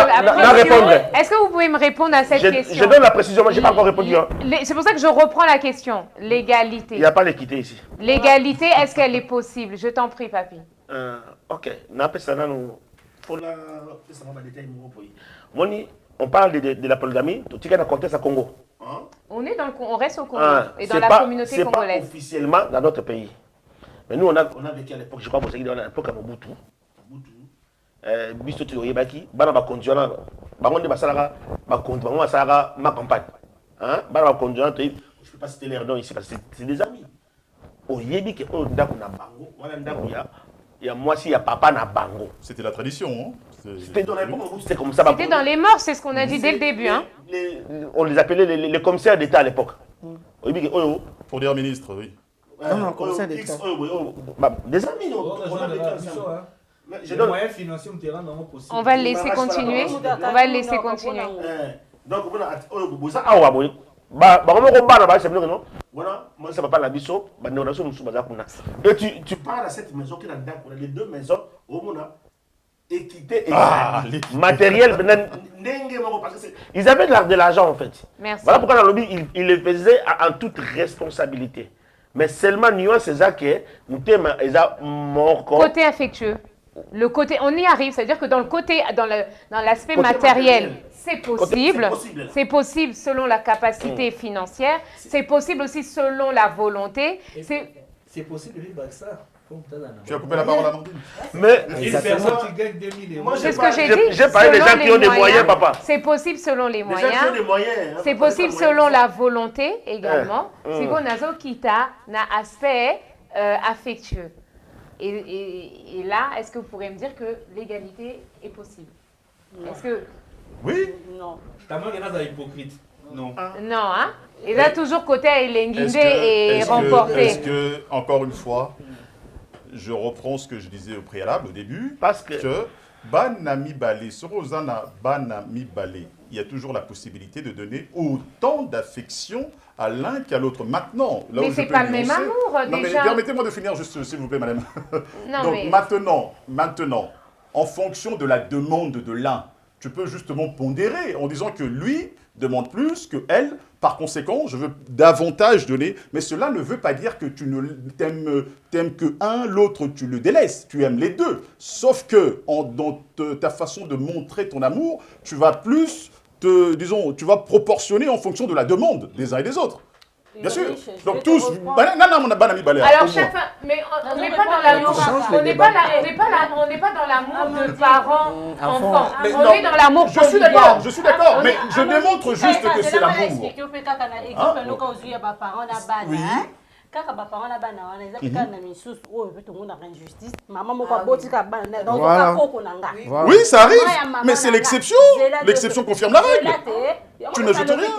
Est-ce que vous pouvez me répondre à cette question? Je donne la précision, moi j'ai pas encore répondu. C'est pour ça que je reprends la question. L'égalité. Il n'y a pas l'équité ici. L'égalité, est-ce qu'elle est possible? Je t'en prie, papy. Ok, on parle de la polygamie, tu as contexte à Congo. On reste au Congo et dans la communauté congolaise. C'est pas officiellement dans notre pays. Mais nous, on a vécu à l'époque, je crois que c'est à l'époque à Mobutu. Biso tu oyebaki, bana ba conduire, bango de basala ba conduire, bango basala ma campagne. Hein? Bana ba conduire, je peux pas citer leur nom ici parce que c'est des amis. Oyebi que o ndako na bango, wana ndako ya moi si ya papa na bango. C'était la tradition, hein? C'était dans l'époque, c'était comme ça. C'était dans les morts, c'est ce qu'on a dit dès le début, hein? On les appelait les commissaires d'État à l'époque. Oyebi que pour dire ministre, oui. Non, commissaire d'État. Des amis, on a vécu ensemble. On va le laisser continuer. On va le laisser continuer. Donc, et tu parles à cette maison qui est dans les deux maisons, équité et matériel. Ils avaient de l'argent en fait. Merci. Voilà pourquoi dans le lobby, ils le faisaient en toute responsabilité. Mais seulement nuance, c'est ça que nous sommes mort. Côté affectueux. Le côté, on y arrive, c'est-à-dire que dans le côté, dans l'aspect matériel, c'est possible. C'est possible selon la capacité financière. C'est possible aussi selon la volonté. C'est possible de vivre avec ça. Tu as coupé la parole à Amandine. Mais une personne qui gagne 2000 euros. C'est ce que j'ai dit. J'ai parlé des gens qui ont des moyens, papa. C'est possible selon les moyens. C'est possible selon la volonté également. C'est bon, nazo kita na aspect affectueux. Et là, est-ce que vous pourrez me dire que l'égalité est possible? Est-ce que... Oui. Non. T'as mal à hypocrite. Non. Non, hein? Et là, toujours côté Elenguinde et remporté. Est-ce que, encore une fois, je reprends ce que je disais au préalable, au début, parce que Banami Balé, Sorozana Banami Balé, il y a toujours la possibilité de donner autant d'affection à l'un qu'à l'autre. Maintenant, là mais où c'est pas le même amour, non, déjà. mais permettez-moi de finir juste, s'il vous plaît, madame. Non, donc, mais... maintenant, en fonction de la demande de l'un, tu peux justement pondérer en disant que lui demande plus que elle. Par conséquent, je veux davantage donner. Mais cela ne veut pas dire que tu ne t'aimes que un, l'autre tu le délaisses. Tu aimes les deux. Sauf que dans ta façon de montrer ton amour, tu vas plus tu vas proportionner en fonction de la demande des uns et des autres. Bien sûr. Donc tous. Alors chaque fois, mais on n'est pas dans l'amour. On n'est pas dans l'amour de parents enfants. On est dans l'amour. Je suis d'accord. Mais je démontre juste que c'est l'amour. Oui. Kaka baparents na bana wana eza pika na misusu oyo pe tongo na injustice maman moko abotika bana na donc ka koko na nga. Oui, ça arrive, mais c'est l'exception. L'exception confirme la règle. Tu n'ajoutes rien.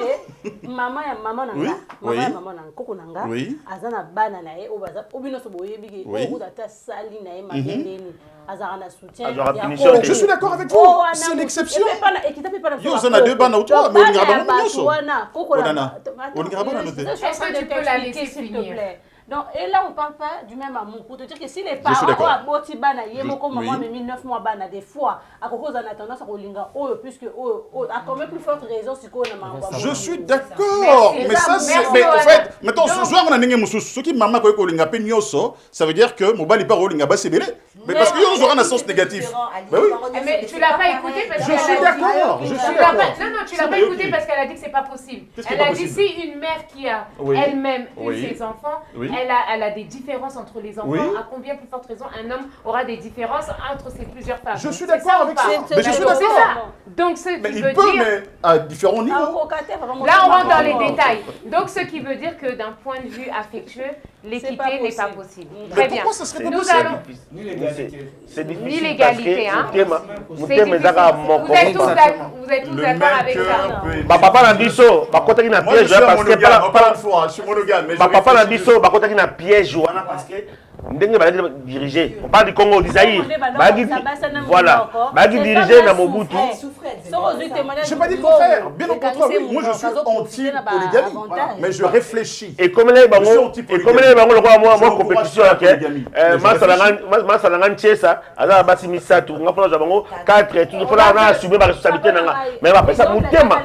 Maman ya maman na nga. Maman ya maman na koko na nga. Azana bana na ye obaza obino so boye bige o data sali na ye magendeni. Azara na soutien. Je suis d'accord avec vous. C'est l'exception. Yo zana deux bana ou toi mais on ira dans le Est-ce que tu peux la laisser finir? Donc, et là, on ne parle pas du même amour. Pour te dire que si les parents ont aboti bana, maman, mais 9 mois bana, des fois, à cause on a tendance à rolinga, puisque à combien plus forte raison si on a. Je suis d'accord. Mais ça, c'est. Mais en fait, maintenant, ce soir, on a n'engagé moussou. Ce qui maman quoi rolinga penioso, ça veut dire que mon bali pas rolinga bas c'est belé. Mais parce qu'il y aura un sens négatif. Mais tu l'as pas écouté parce que. Je suis d'accord. Non, tu l'as pas écouté parce qu'elle a dit que c'est pas possible. Elle a dit si une mère qui a elle-même eu ses enfants, elle a des différences entre les enfants. À combien plus forte raison un homme aura des différences entre ses plusieurs femmes? Je suis d'accord avec ça. Mais je suis d'accord. Donc ce qui veut dire, mais à différents niveaux. Là, on rentre dans les détails. Donc ce qui veut dire que d'un point de vue affectueux, l'équité n'est pas possible. Très bien. Pourquoi ça serait pas possible? C'est difficile. Ni l'égalité, hein. Vous êtes tous d'accord avec ça. Papa n'a dit ça. Papa n'a piège parce que je suis monogame. Papa n'a dit ça. Papa n'a piège parce que ndenge balaki diriger. On parle du Congo, d'Isaïe. Voilà. Balaki diriger na Mobutu. Je n'ai pas dit le contraire. Bien au contraire, moi je suis anti-polygamie. Mais je réfléchis. Et comme les bango, le roi moi compétition là que masalangan chesa, ala basi misatu, ngapona bango 4 tout faut là assumer ma responsabilité nanga. Mais après ça mutema,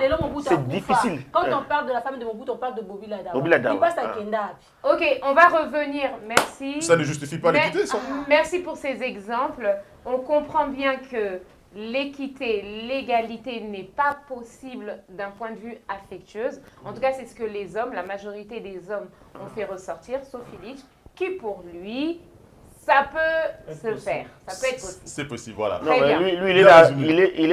c'est difficile. Quand on parle de la femme de Mobutu, on parle de Bobilada. Bobilada. Il passe à Kenda. OK, on va revenir. Merci. justifie pas l'équité, ça. Merci pour ces exemples. On comprend bien que l'équité, l'égalité n'est pas possible d'un point de vue affectueux. En tout cas, c'est ce que les hommes, la majorité des hommes ont fait ressortir, sauf Illich, qui pour lui, ça peut se faire. Ça peut être possible. C'est possible, voilà. Non, mais bien. lui, il est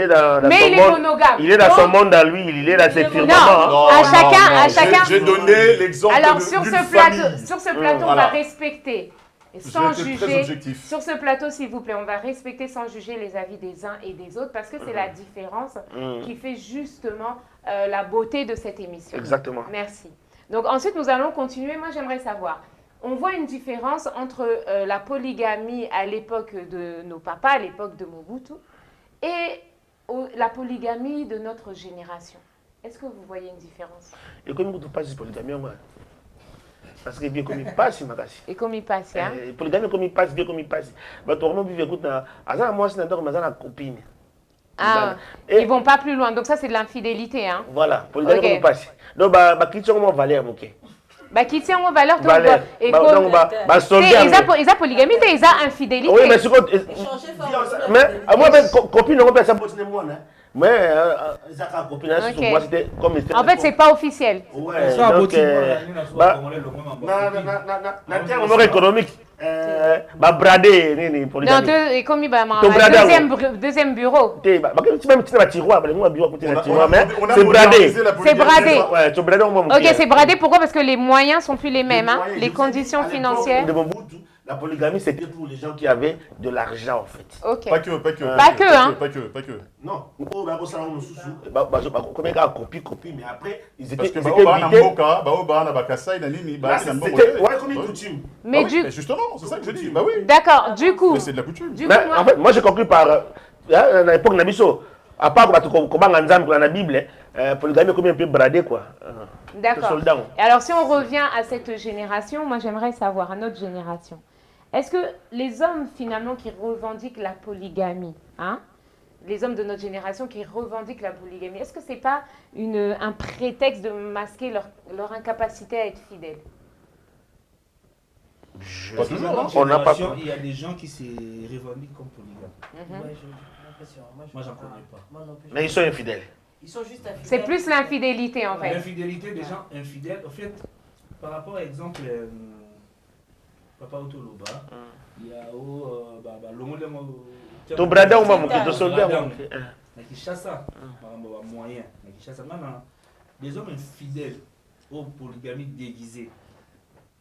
dans Mais son il est monde. monogame. Il est dans Donc, son monde à lui, il est dans ses firmaments. hein. Non, à non, chacun- non, à chacun- J'ai donné l'exemple Alors, d'une sur ce famille. plateau, on Voilà. va respecter, sans J'ai été très juger. objectif. Sur ce plateau, s'il vous plaît, on va respecter sans juger les avis des uns et des autres, parce que c'est la différence qui fait justement la beauté de cette émission. Exactement. Merci. Donc ensuite, nous allons continuer. Moi, j'aimerais savoir, on voit une différence entre la polygamie à l'époque de nos papas, à l'époque de Mobutu, et la polygamie de notre génération. Est-ce que vous voyez une différence? Et comme il passe polygamie, moi. Parce que bien comme il passe, il m'a cassé. Et comme il passe, hein? Polygamie comme il passe, bien comme il passe. Mais toi, on écoute, moi, c'est un copine. Ah, Et- ils vont pas plus loin. Donc ça, c'est de l'infidélité, hein? Voilà, polygamie Ok. comme il passe. Donc, bah, question, comment Valère, ok. Bah, qui tient en valeur, donc, Valère. et Bah, comme- donc, bah, soldat. ils ont polygamie, ils ont infidélité. Oui, mais c'est quoi? Changer forme. Mais, moi, copine, on peut ça pour moi, hein. Mais, ça, copine, Ok. moi, c'était comme. En fait, c'est pas officiel. Ouais, Ça, donc, Boti, moi, bah, on aurait économique. Bah, bradé, Non, polygamie. et comme il va Ton bradé, deuxième bureau. Tu même si tu as un tiroir, moi, bureau, On a- tiroir, on mais a c'est bradé. modernisé la polygamie. bradé. Ouais, tu bradé, moi, Ok, c'est bradé. Pourquoi? Parce que les moyens sont plus les mêmes, hein? Les conditions financières. De Mobutu, la polygamie, c'était pour les gens qui avaient de l'argent, en fait. Ok. Pas que, hein. Pas que. Non, combien de copie, mais après, ils Parce étaient que invités. Ouais, comme une coutume. Mais Mais justement, c'est ça que je dis. Bah oui. d'accord, du coup, Mais c'est de la coutume. du coup, Mais en fait, moi, j'ai conclu par. À l'époque, Nabiso, à part comment on a dans la Bible, polygamie, comme un peu bradé, quoi. d'accord. Soldat. Et alors, si on revient à cette génération, moi, j'aimerais savoir, à notre génération, est-ce que les hommes, finalement, qui revendiquent la polygamie, hein, les hommes de notre génération qui revendiquent la polygamie, est-ce que c'est pas un prétexte de masquer leur incapacité à être fidèles? Pas toujours, hein. On n'a pas. Il y a des gens qui se revendiquent comme polygames. Ouais, j'ai l'impression. Moi, j'en connais pas. Moi non plus. Mais ils sont infidèles. Ils sont juste infidèles. C'est plus l'infidélité, en fait. L'infidélité des gens infidèles, en fait, par rapport à exemple, Papa Otoloba, il y a Tu bradé ou maman, tu soldat. na Kinshasa, moyen, na Kinshasa, maintenant, des hommes infidèles aux polygamies déguisées,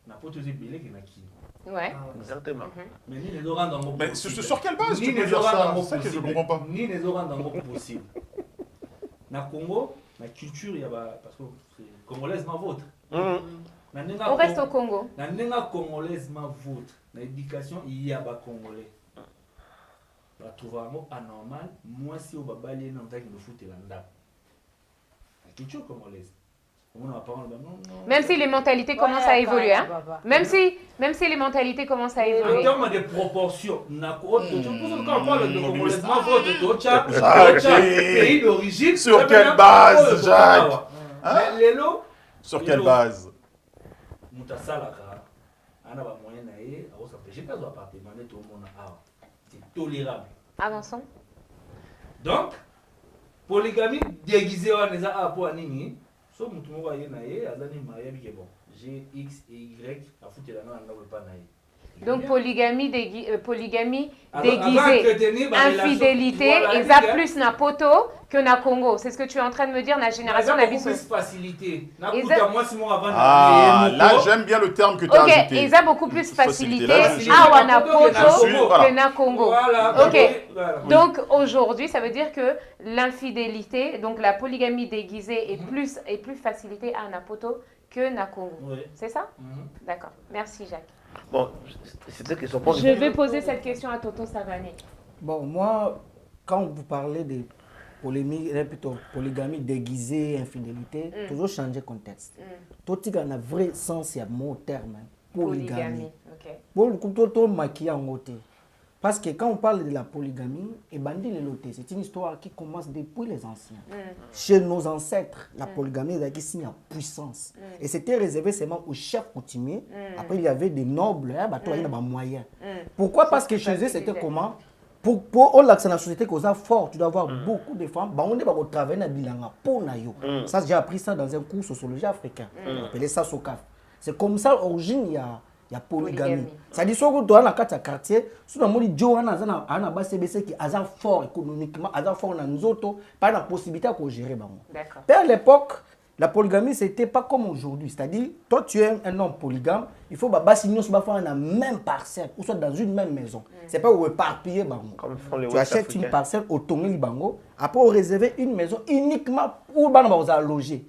n'a pas osé belé que na qui. Ouais. Exactement. Mais ni les orangs dans mon Mais sur quelle base ni tu peux les dire orangs ça? dans mon C'est ça que je possible, comprends pas. ni les orangs dans mon possible. Na Congo, la culture, il y a parce que c'est congolaise ma vôtre. On reste au Congo. Na nenga congolaise ma vôtre. Na éducation, il y a ba congolais. Ba trouva mo anormal, moi si au babali na ndaki me foute la ndap. La culture congolaise. On a pas Même si les mentalités commencent à évoluer, hein? Même si les mentalités commencent à en évoluer. termes de proportions, quand on parle de congolaise ma vôtre, Tocha, pays d'origine. Sur quelle base, Jacques? Mais Lelo, Sur quelle base? Moutasalaka, on a moyen d'aller, on s'empêche pas d'appartement, tout le monde a. C'est tolérable. Avançons. Donc, polygamie déguisée, on les a pour Anini. So, mutumo va y naïe, azani marié, bon. G, X et Y, à foutre la main, on ne pas naïe. Donc polygamie Alors, déguisée, infidélité, et ça plus na poto que na Congo. C'est ce que tu es en train de me dire, la génération n'a d'Abisso. plus facilité. Ah, là j'aime bien le terme que tu as Ok, ajouté. ils ont beaucoup plus facilité Là, à na poto Voilà. que na Congo. Voilà. Ok. Voilà. Donc aujourd'hui, ça veut dire que l'infidélité, donc la polygamie déguisée est plus facilitée à na poto que na Congo. Oui. C'est ça? D'accord. Merci Jacques. Bon, c'était que son Je vais poser cette question à Toto Savani. Bon, moi, quand vous parlez de polygamie déguisée, infidélité, toujours changer de contexte. Tout ce qui a un vrai sens, il y a mot terme. Polygamie. Ok. Pour le coup, tout maquillé en côté. Parce que quand on parle de la polygamie, et Bandi le loté, c'est une histoire qui commence depuis les anciens. Chez nos ancêtres, la polygamie est signe à puissance. Et c'était réservé seulement aux chefs coutumiers. Après, il y avait des nobles, il y avait des moyens. Pourquoi? Parce que chez eux, c'était comment? Pour l'accès dans la société qu'on a fort, tu dois avoir beaucoup de femmes. On est au travail dans bilanga pour nayo. Ça, j'ai appris ça dans un cours sociologie africain. On appelait ça SOCAF. C'est comme ça, origine, il y a polygamie. Ça dit que dans le quartier, si on dit que on a un CBC qui est fort économiquement, fort dans nous autres, pas la possibilité de gérer. À l'époque, la polygamie, c'était pas comme aujourd'hui. C'est-à-dire, toi, tu es un homme polygame, il faut signer sur la même parcelle, ou soit dans une même maison. C'est pas où éparpiller. Tu achètes une parcelle au Tongi Bango, après, on réserve une maison uniquement pour loger.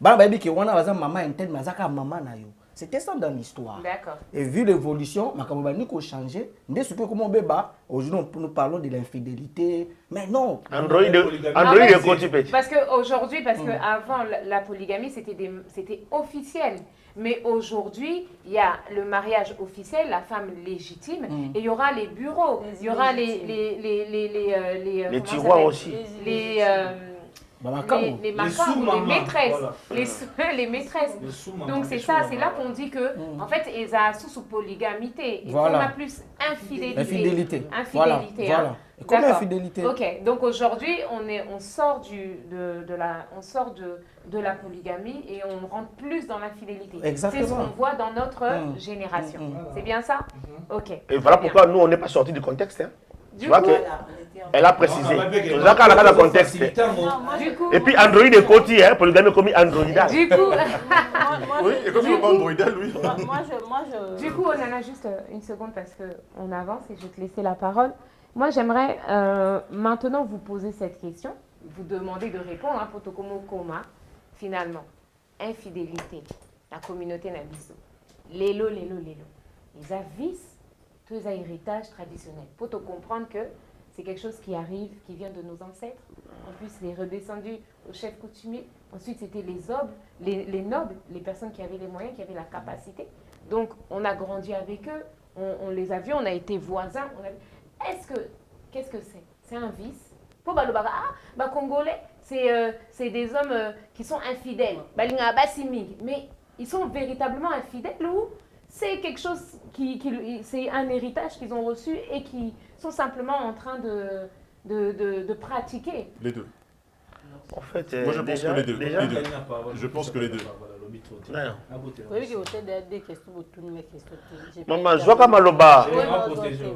Maman interne, maman na yo. C'était ça dans l'histoire. D'accord. Et vu l'évolution, ma campagne a changé. Aujourd'hui, nous parlons de l'infidélité. Mais non. Android parce qu'aujourd'hui, qu'avant, la polygamie, c'était officiel. Mais aujourd'hui, il y a le mariage officiel, la femme légitime, et il y aura les bureaux, il y aura les tiroirs aussi. Les maîtresses, voilà. les maîtresses. Donc c'est ça, c'est là qu'on dit que en fait ils ont sous polygamité, et qu'on a plus infidélité. Voilà. Comme infidélité. Ok, donc aujourd'hui on sort de la polygamie et on rentre plus dans l'infidélité. C'est ce qu'on voit dans notre génération. C'est bien ça? Ok. Et voilà pourquoi nous on n'est pas sortis du contexte. Hein. Tu vois qu'elle a précisé. Le contexte. Et puis Android est côté, polygamie comme Androida. Du coup, oui, et comme Androida, lui. Du coup, on en a juste une seconde parce qu'on avance et je vais te laisser la parole. Moi, j'aimerais maintenant vous poser cette question, vous demander de répondre à Potokomo Koma, finalement. Infidélité, la communauté Nabiso. Lélo. Les avis. Tous les héritages traditionnels. Pour te comprendre que c'est quelque chose qui arrive, qui vient de nos ancêtres. En plus, c'est redescendu aux chefs coutumiers. Ensuite, c'était les nobles, les personnes qui avaient les moyens, qui avaient la capacité. Donc, on a grandi avec eux, on les a vus, on a été voisins. Qu'est-ce que c'est? C'est un vice. Pour Congolais, c'est des hommes qui sont infidèles. Mais ils sont véritablement infidèles ou c'est quelque chose c'est un héritage qu'ils ont reçu et qui sont simplement en train de pratiquer. Les deux. En fait, moi je pense que les deux. Je pense que les deux. Maman, je vois comme Maloba.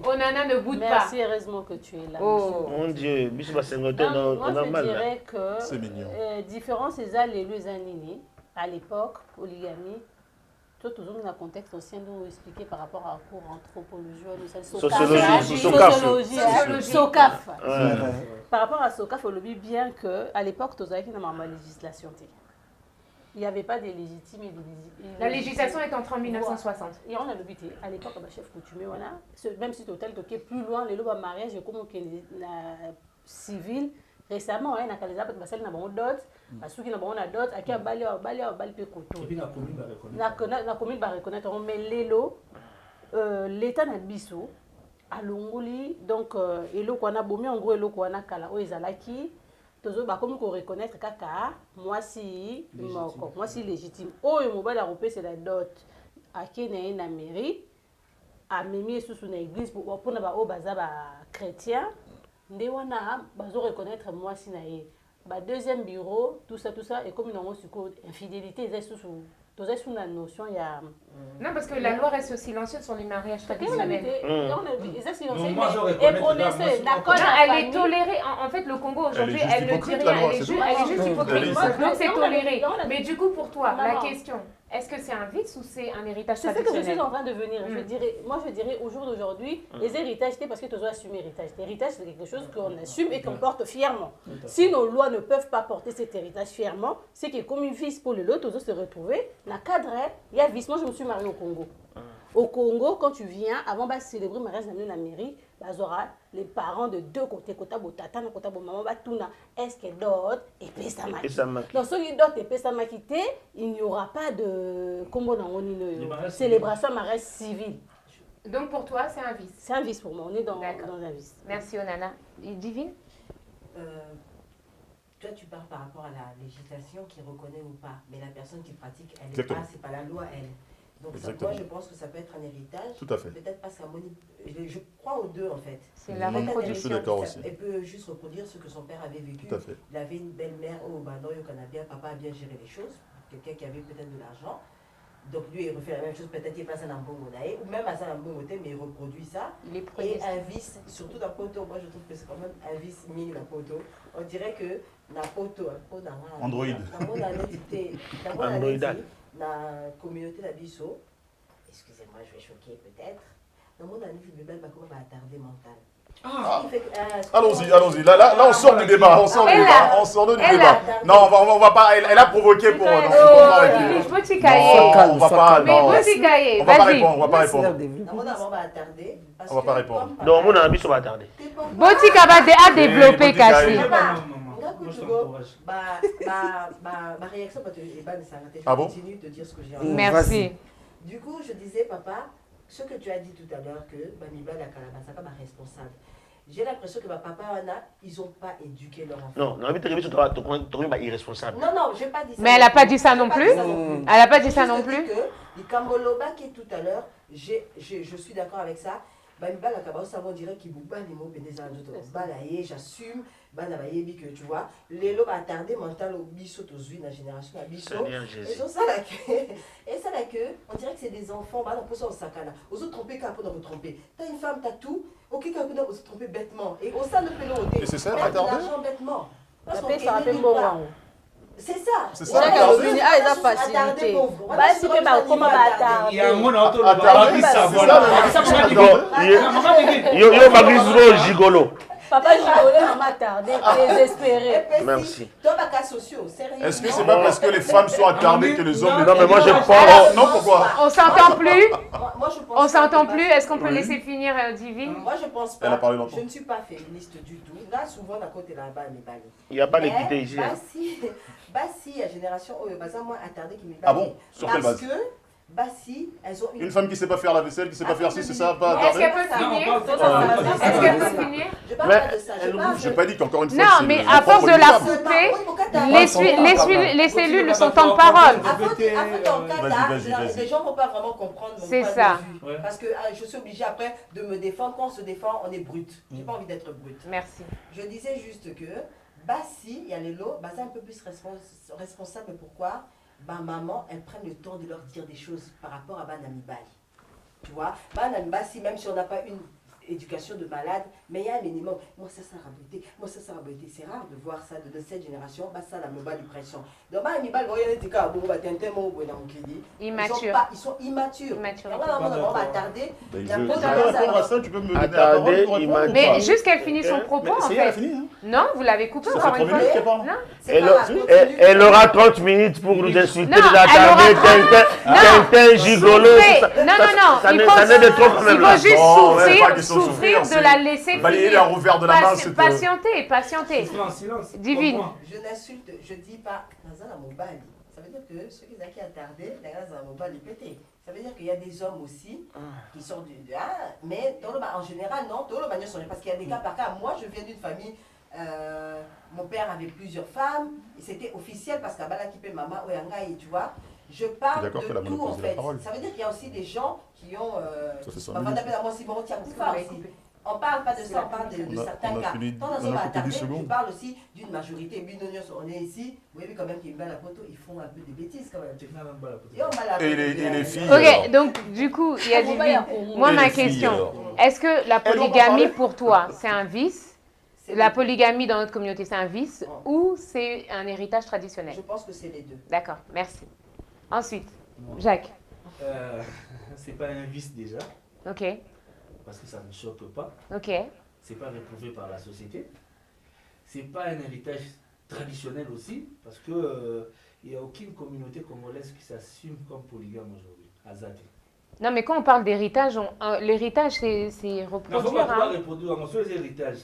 Onana ne boude pas. Merci, heureusement que tu es là. Oh mon Dieu, moi je dirais que c'est mignon. Différence c'est les années à l'époque, polygamie. Toujours dans le contexte aussi, nous expliquer par rapport à cours anthropologie, sociologie, SOCAF. Par rapport à SOCAF, on le dit bien qu'à l'époque, il y avait une législation. Il n'y avait pas de légitime. La législation est entrée en 1960. Et on a le but, à l'époque, le chef coutumier, même si l'hôtel est plus loin, les lois de mariage, comme la civile. Récemment, on a des gens qui ont dot, parce qu'ils ont dot, qui ont bali pe koto. Et puis la commune va reconnaître. La commune va reconnaître, mais l'élo, l'État n'a biso, à l'ongoli, donc élo qu'on a bomi en gros élo qu'on a kala o ezalaki, toujours bah comme qu'on reconnaître kaka, moi si légitime. Oh et mobile à c'est la dot, à qui n'est une mairie, à mimi sous une église pour na ba o baza ba chrétien. Ndé wana bazo reconnaître moi si naé ba deuxième bureau tout ça et comme non sur infidélité c'est sous la notion il y a non parce que la loi reste silencieuse sur les mariages traditionnels. Elle est tolérée en fait le Congo aujourd'hui elle ne dit rien elle est juste hypocrite donc c'est toléré mais du coup pour toi la question est-ce que c'est un vice ou c'est un héritage traditionnel? C'est ce que je suis en train de venir. Je dirais au jour d'aujourd'hui, les héritages, c'est parce que tu dois assumer l'héritage. L'héritage, c'est quelque chose qu'on assume et qu'on porte fièrement. Si nos lois ne peuvent pas porter cet héritage fièrement, c'est que comme une vice pour l'autre, tu dois se retrouver. Dans le cadre, il y a vice. Moi, je me suis mariée au Congo. Au Congo, quand tu viens, avant de célébrer le mariage dans la mairie, les parents de deux côtés, côté tata, côté maman, est-ce que d'autres et Pessamaki. Donc, ceux qui d'autres et Pessamaki, il n'y aura pas de célébration mariage civil. Donc pour toi, c'est un vice. C'est un vice pour moi, on est dans D'accord. un vice. Merci Onana. Et Divine? Toi, tu parles par rapport à la législation qui reconnaît ou pas, mais la personne qui pratique, elle n'est Exactement. pas, c'est pas la loi, elle. Donc ça, Exactement. moi, je pense que ça peut être un héritage. Tout à fait. Peut-être pas je crois aux deux, en fait. C'est la Je suis reproduction. d'accord aussi. Elle peut juste reproduire ce que son père avait vécu. Tout à fait. Il avait une belle-mère, oh, bah non, bien, papa a bien géré les choses. Quelqu'un qui avait peut-être de l'argent. Donc lui, il refait la même chose, peut-être il passe un ambongo d'ailleurs, ou même à un ambongo, mais il reproduit ça. Il est Et progressif. un vice, surtout dans Poto, moi je trouve que c'est quand même un vice mini dans Poto. On dirait que dans Poto, Android. Androidal. Dans la communauté d'Abisso, excusez-moi, je vais choquer peut-être. Dans mon ami, je vais comment va attarder mental. Allons-y, allons-y. Là, on sort du débat. On sort du débat. On sort du Elle débat. Non, on va pas. Elle a provoqué pour. Non, Oh, petit cahier. on va pas. Mais Non. petit cahier, On va pas vas-y. répondre. On va pas répondre. Dans mon ami, on va attarder. On va pas répondre. Donc, mon ami, ça va tarder. Botika va à développer, Botika, Kachi. Ma réaction, parce que je Ah bon? continue de dire ce que j'ai Merci. Du coup, je disais, papa, ce que tu as dit tout à l'heure, que Bamiba la Kalabasaka ma responsable. J'ai l'impression que ma papa et Anna, ils n'ont pas éduqué leur enfant. Non, non, mais tu es irresponsable. Non, je n'ai pas dit ça. Mais elle n'a pas dit ça non plus. Elle n'a pas dit ça non plus. Les Kamboloba qui est tout à l'heure, je suis d'accord avec ça. Bamiba la Kalabasaka, on dirait qu'il bouba les mots pédés à d'autres. Balaye, j'assume. Banabayebi que tu vois. Les lots attardés mental au biso, aux huiles, la génération à biso. Et ça là que, on dirait que c'est des enfants, bah, on peut ça au sakana. Aux autres tromper, qu'à vous tromper. T'as une femme, t'as tout. Ok, qu'à vous se tromper bêtement. Et au sein de pélo, Et c'est ça, perdre de attardé? l'argent bêtement. Parce qu'on Ça rappelle nulle bon. part. C'est ça. C'est C'est ça. vrai qu'à l'origine, ah, ils ont facilité. Bah, c'est que ma comment va attarder. Il y a un mot dans l'auto, Attardé, ça c'est voilà. ça, Ça, le- voilà. Yo, Magris gigolo. Papa rigolait, maman attardé, désespéré. Merci. Toi, pas cas sociaux, sérieux. Est-ce que c'est pas parce que les femmes sont attardées que les hommes... Non, mais moi, je Alors, pense. Non, pourquoi? On s'entend plus. Moi, je pense On s'entend que- plus. Est-ce qu'on peut Oui. laisser finir Divine? Moi, je pense pas. Elle a parlé longtemps. Je ne suis pas féministe du tout. Là, souvent, à côté là-bas, mais bali. Il n'y a pas l'équité ici. hein. Bassi, la génération, oh, bah, ça, moi, attardé qui m'est Ah bon? Sur quelle Parce base? que, Bassi, elles ont Une femme qui sait pas faire la vaisselle, qui sait pas faire ci, c'est ça, pas Est-ce attardé? qu'elle peut finir? Non, Est-ce qu'elle peut finir? Je parle Mais pas de ça. Je parle J'ai de- pas dit qu'encore une fois. Non, c'est mais le à force propre de d'une la femme. couper, les cellules sont en parole. Les gens ne vont pas vraiment comprendre mon C'est point ça. de vue. Ouais. Parce que je suis obligée après de me défendre. Quand on se défend, on est brut. J'ai pas envie d'être brut. Merci. Je disais juste que, Bassi, il y a les lots, bah, c'est un peu plus responsable. Pourquoi? Bah, maman, elle prend le temps de leur dire des choses par rapport à Banami Bali. Tu vois? Banami Bassi, même si on n'a pas une éducation de malade, mais il y a un minimum. Moi, ça a raboté. Moi, ça a raboté. C'est rare de voir ça de cette génération. Bah, ça, la mobile pression. Donc, Banami Bali, Immature. ils sont immatures. Immature. Et voilà, on va attarder. Ben, La je pause vais à répondre à ça. ça, tu peux me donner la Attardé, parole pour répondre ou Mais pas? juste qu'elle finisse son propos, en Ça y est, elle a fait. fini, hein? Non, vous l'avez coupé Ça fait encore 3 une fois. minutes qu'elle parle. Non. C'est pas grave, continue. Elle aura 30 minutes pour nous insulter, Non, nous attarder, Non. Tintin, gigolo. Souffrez. ça- Non, ça- non, non. Ça Il n'est faut- ça n'est de trop quand Il même faut là. juste Non, ouais, pas question de souffrir souffrir, de la c'est laisser balayer finir. un revers de la main, c'est Patienter, patienter. En silence. Divine. Je n'insulte, je dis pas Nazana Mobali. Ça veut dire que ceux qui ont attardé, Nazana Mobali pété. Ça veut dire qu'il y a des hommes aussi qui sont mais en général, non, parce qu'il y a des cas par cas. Moi, je viens d'une famille, mon père avait plusieurs femmes, et c'était officiel parce qu'à Balakipé, maman, Oyangaï, tu vois. Je parle D'accord de qu'elle a tout en monopolisé la fait. parole. Ça veut dire qu'il y a aussi des gens qui ont. Ça fait 5 on minutes. appelle à moi Simon Tiakoufa aussi. On parle pas de ça, on parle de On a- certains on a cas. fini- Tant on a on va coupé 10 attarder, je secondes. parle aussi d'une majorité. Binonios, on est ici. Vous voyez quand même qu'ils mettent la photo, ils font un peu des bêtises quand même. Et on va la Et les filles. Ok, donc du coup, il y a Divine. Moi, Et ma les filles, question, alors est-ce que la Elle, on va polygamie parler. pour toi, c'est un vice? C'est La les- polygamie dans notre communauté, c'est un vice Non. ou c'est un héritage traditionnel? Je pense que c'est les deux. D'accord, merci. Ensuite, Jacques. C'est pas un vice déjà, Ok, parce que ça ne choque pas. ok. C'est pas réprouvé par la société. C'est pas un héritage traditionnel aussi, parce que il n'y a aucune communauté congolaise qui s'assume comme polygame aujourd'hui, à Zate. Non, mais quand on parle d'héritage, l'héritage, c'est Non, faut pas reproduire. pouvoir Hein. reproduire un seul héritage.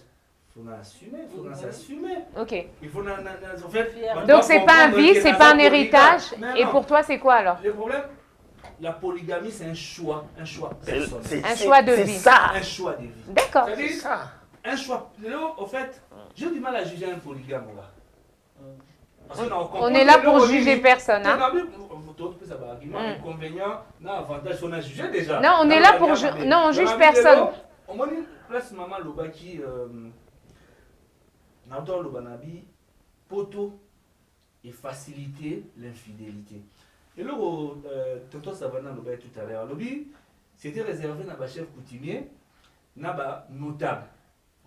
Il faut assumer, il faut s'assumer. Ok. Il faut en fait, on Donc doit c'est pas un comprendre vice, que c'est dans pas un polygame- héritage. Non, Et non. pour toi, c'est quoi alors? Le problème, la polygamie, c'est un choix personnel. Un choix de vie. C'est ça. Un choix de vie. D'accord. C'est-à-dire, C'est ça. un choix. Là, au fait, j'ai du mal à juger un polygame. Là. Parce que On est là pour juger personne. Hein? Inconvénient, avantage, on a jugé déjà. Non, on est là pour non, on juge personne. On m'a dit, place maman Lobaki, Nardor Lobanabi, poto et faciliter l'infidélité. Et là, Tonton Savana Lobaki tout à l'heure, lobby, c'était réservé à chef coutumier, naba notable.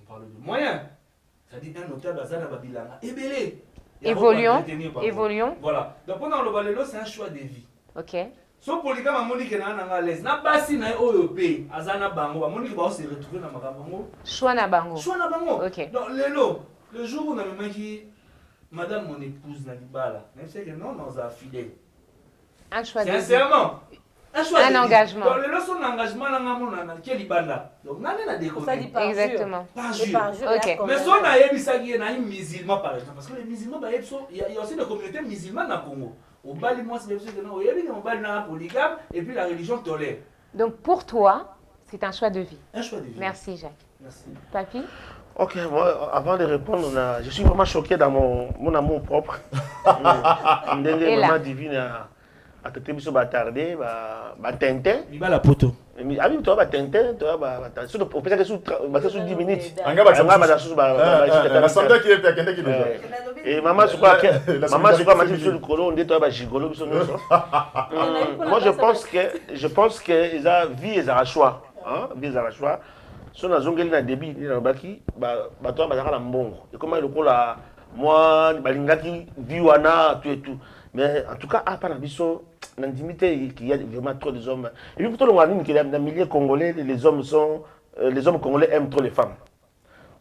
On parle de moyens. C'est-à-dire un notable à Zana Babilanga. Ebélé. Évoluons. Voilà. Donc pendant le balelo, c'est un choix de vie. Ok. So polygame amoni ke na nga l'aise. Na basi na oyo pe azana bango, amoni ke ba se retrouver na makambo. Choix na bango. Choix na bango. Ok. Donc le jour où on a même dit madame mon épouse na libala, même si que non nous a fidèle. Un choix de vie. Sincèrement. Un engagement. Donc le son engagement là ngamona na ke libanda. Donc nane na découvrir. Exactement. Par jour. Ok. Mais si on a yebisaki na musulman par exemple, parce que les musulmans, il y a aussi des communautés musulmanes au Congo. Au Bali, moi, c'est que non, il y a un polygame et puis la religion tolère. Donc pour toi, c'est un choix de vie. Un choix de vie. Merci Jacques. Merci. Papy? Ok, moi, avant de répondre, je suis vraiment choqué dans mon amour propre. Et là? Maman divine a traité biso batardé, Tintin. Il va la poteau. Ah oui, tu vois, Tintin, tu vois, on peut dire que sous 10 minutes. La santé qui est fait, qui est et maman, je crois que sur le colon, on dit toi, gigolo, moi, je pense que ils ont vie, ils ont choix. Vie, ils ont choix. Si on a zongé na débit, ni na baki, toi, la mbongo. Et comment le col a, moi, balingaki, viwana, tout et tout. Mais en tout cas, à part la vision, l'intimité, il y a vraiment trop des hommes. Et puis, plutôt, on a dit que dans les milieux congolais, les hommes congolais aiment trop les femmes.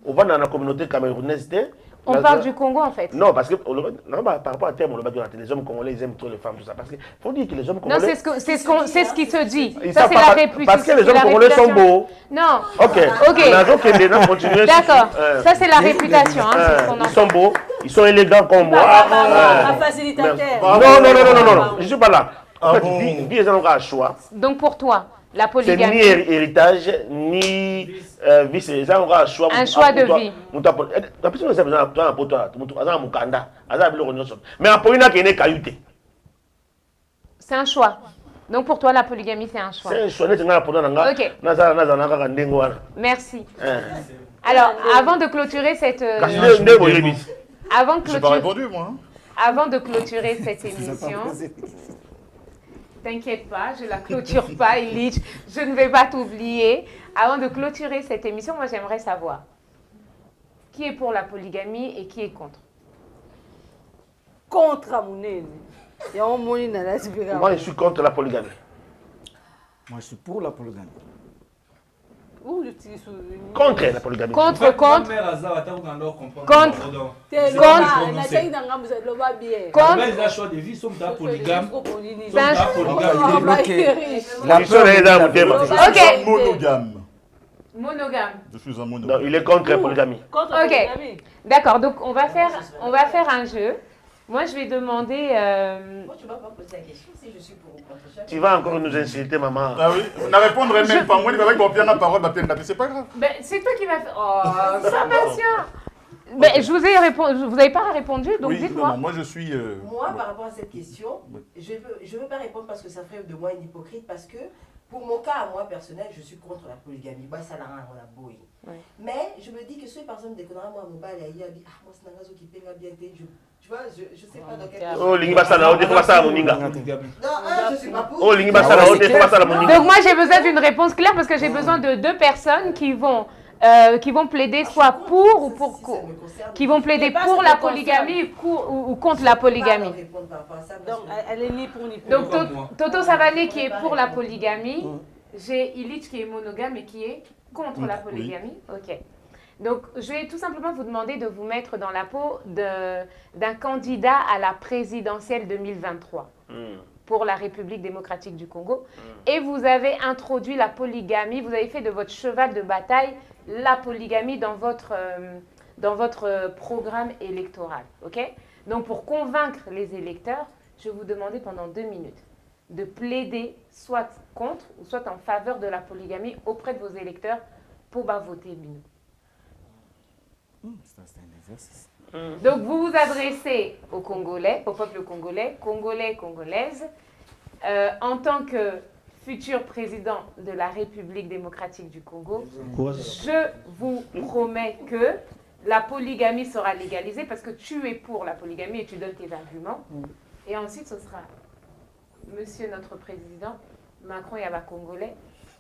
On va dans la communauté camerounaise. On parle du Congo en fait. Non, parce que par rapport à terme, les hommes congolais, ils aiment trop les femmes, tout ça. Parce qu'il faut dire que les hommes congolais. Non, c'est ce qui se dit. Ça, c'est la réputation. Parce que les hommes congolais sont beaux. Non. Ok. D'accord. Ça, c'est la réputation. Ils sont beaux, ils sont élégants comme moi. Un facilitateur. Non, je ne suis pas là. En fait, ils ont un choix. Donc pour toi, la C'est polygamie. ni héritage, ni vice. Ils ont un choix. Un choix de vie. Mais en Polina, il y a une caillouté. C'est un choix. Donc pour toi, la polygamie, c'est un choix. C'est un choix. Ok. Merci. Hein. Alors, avant de clôturer cette... J'ai pas répondu, moi. Avant de clôturer cette émission... T'inquiète pas, je ne la clôture pas, Illich. Je ne vais pas t'oublier. Avant de clôturer cette émission, moi, j'aimerais savoir qui est pour la polygamie et qui est contre. Contre Amounene. Moi, je suis contre la polygamie. Moi, je suis pour la polygamie. Contre la polygamie. Contre. Monogame. Je suis un monogame. Il est contre la polygamie. Ok. D'accord, donc on va faire un jeu. Moi, je vais demander... Moi, tu ne vas pas poser la question si je suis pour ou contre. Tu vas encore nous insulter, maman. Ah oui, on ne répondrait même pas. Moi, il va y avoir la parole, c'est pas grave. Ben, c'est toi qui m'as fait... Oh, ça patient. Ben, je vous ai répondu, vous n'avez pas répondu, donc oui, dites-moi. Non, moi, je suis... Moi, par rapport à cette question, je veux pas répondre parce que ça ferait de moi une hypocrite, parce que pour mon cas, à moi, personnel, je suis contre la polygamie. Moi, ça n'a rien à voir. Mais je me dis que ceux, par exemple, des connards, moi, mon bal, il a dit, ah, moi, c'est un réseau qui paye bien. Tu vois, je sais pas dans quel cas. Oh, Lingibasala, on défend ça à Moninga. Non, je suis pas pour. Oh, Lingibasala, on défend ça à Moninga. Donc moi, j'ai besoin d'une réponse claire parce que j'ai besoin de deux personnes qui vont plaider soit pour ou pour contre. Qui vont plaider pour la polygamie ou contre la polygamie. Donc, elle est ni pour ni contre. Donc, Toto Savané qui est pour la polygamie. J'ai Illich qui est monogame et qui est contre la polygamie. Ok. Donc, je vais tout simplement vous demander de vous mettre dans la peau d'un candidat à la présidentielle 2023 pour la République démocratique du Congo. Et vous avez introduit la polygamie, vous avez fait de votre cheval de bataille la polygamie dans votre programme électoral. Ok? Donc, pour convaincre les électeurs, je vais vous demander pendant 2 minutes de plaider soit contre ou soit en faveur de la polygamie auprès de vos électeurs pour voter Bino. C'est un exercice. Donc vous vous adressez aux Congolais, au peuple congolais, Congolais, Congolaises, en tant que futur président de la République démocratique du Congo, je vous promets que la polygamie sera légalisée parce que tu es pour la polygamie et tu donnes tes arguments. Et ensuite, ce sera Monsieur notre président, Macron Yaba Congolais,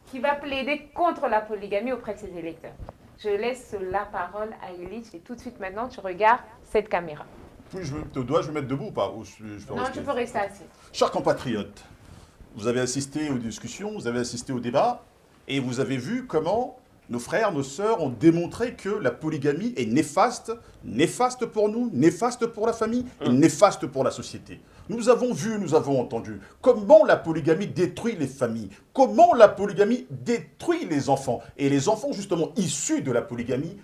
qui va plaider contre la polygamie auprès de ses électeurs. Je laisse la parole à Illich et tout de suite maintenant, tu regardes cette caméra. Dois-je me mettre debout ou pas? Non, tu peux rester assis. Chers compatriotes, vous avez assisté aux discussions, vous avez assisté au débat, et vous avez vu comment nos frères, nos sœurs ont démontré que la polygamie est néfaste, néfaste pour nous, néfaste pour la famille, et néfaste pour la société. Nous avons vu, nous avons entendu comment la polygamie détruit les familles, comment la polygamie détruit les enfants. Et les enfants, justement, issus de la polygamie,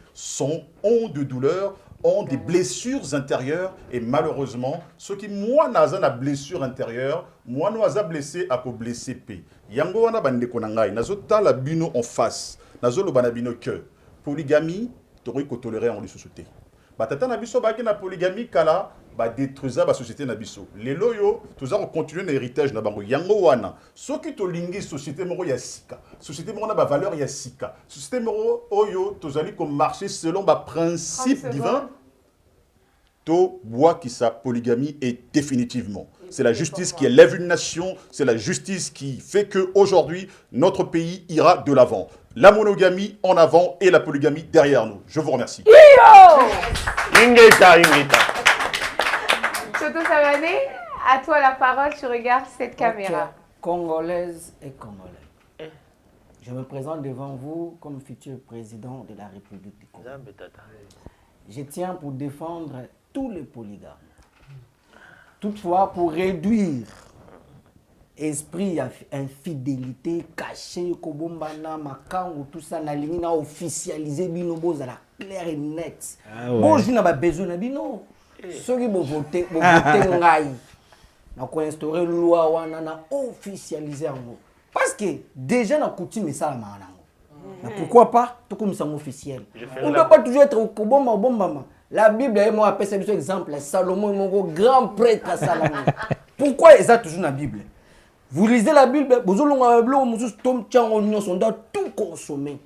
ont de douleurs, ont des blessures intérieures. Et malheureusement, ceux qui, moi, n'ont pas blessure intérieure, moi, n'ont blessé à ko blessé P. Yango wana bande konangai, nazota la bino en face, nazolo banabino que polygamie, t'aurais ko tolérer en société. Batata na biso ba na polygamie kala ba détruisa ba société na biso. Lelo yo tous allons continuer l'héritage na bango yango wana. Soki to lingi société moro ya sika. Société moro na ba valeur ya sika. Société moro oyo tozali ko marcher selon ba principe divin. To bois qui sa polygamie est définitivement. C'est la justice qui élève une nation, c'est la justice qui fait que aujourd'hui notre pays ira de l'avant. La monogamie en avant et la polygamie derrière nous. Je vous remercie. Toto Savané, à toi la parole, tu regardes cette caméra. Congolaises et Congolais, je me présente devant vous comme futur président de la République du Congo. Je tiens pour défendre tous les polygames. Toutefois, pour réduire esprit infidélité, caché, kobombana, makango, tout ça, na ligne na officialiser bino boza la clair et net. Bon, je n'ai pas besoin de bino. Ceux qui vont voter ngai. Na ko instaurer loi wana na officialiser en parce que déjà na coutume ça la manango. Pourquoi pas tout comme ça officiel. On ne doit pas toujours être au kobomba bombama. La Bible est moi appelle ça exemple Salomon mon grand prêtre à Salomon. Pourquoi est ça toujours la Bible? Vous lisez la Bible, vous on doit tout consommer.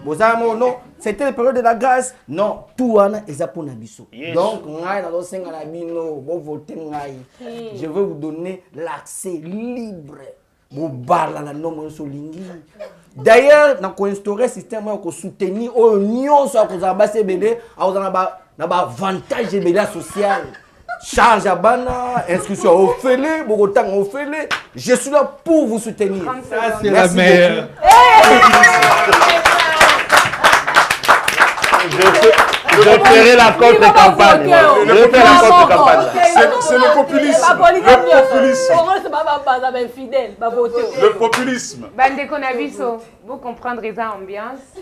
Non, c'était la période de la grâce. Non, tout est pour Nabiso. Donc, je veux vous donner l'accès libre. D'ailleurs, nous avons instauré un système pour soutenir l'union sur l'avantage social. Charge à Bana, inscription au Félé, Bogotang au Félé. Je suis là pour vous soutenir. Ça, c'est la meilleure. Je ferai la contre-campagne. Je ferai la contre-campagne. C'est le populisme. Le populisme. Bande Konabiso, vous comprendrez ça ambiance.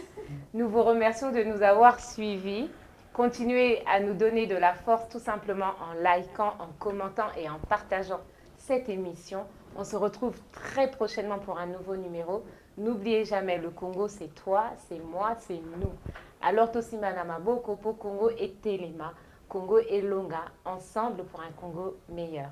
Nous vous remercions de nous avoir suivis. Continuez à nous donner de la force tout simplement en likant, en commentant et en partageant cette émission. On se retrouve très prochainement pour un nouveau numéro. N'oubliez jamais, le Congo, c'est toi, c'est moi, c'est nous. Alors, Tosimanama, Bokopo, Congo et Téléma, Congo et Longa, ensemble pour un Congo meilleur.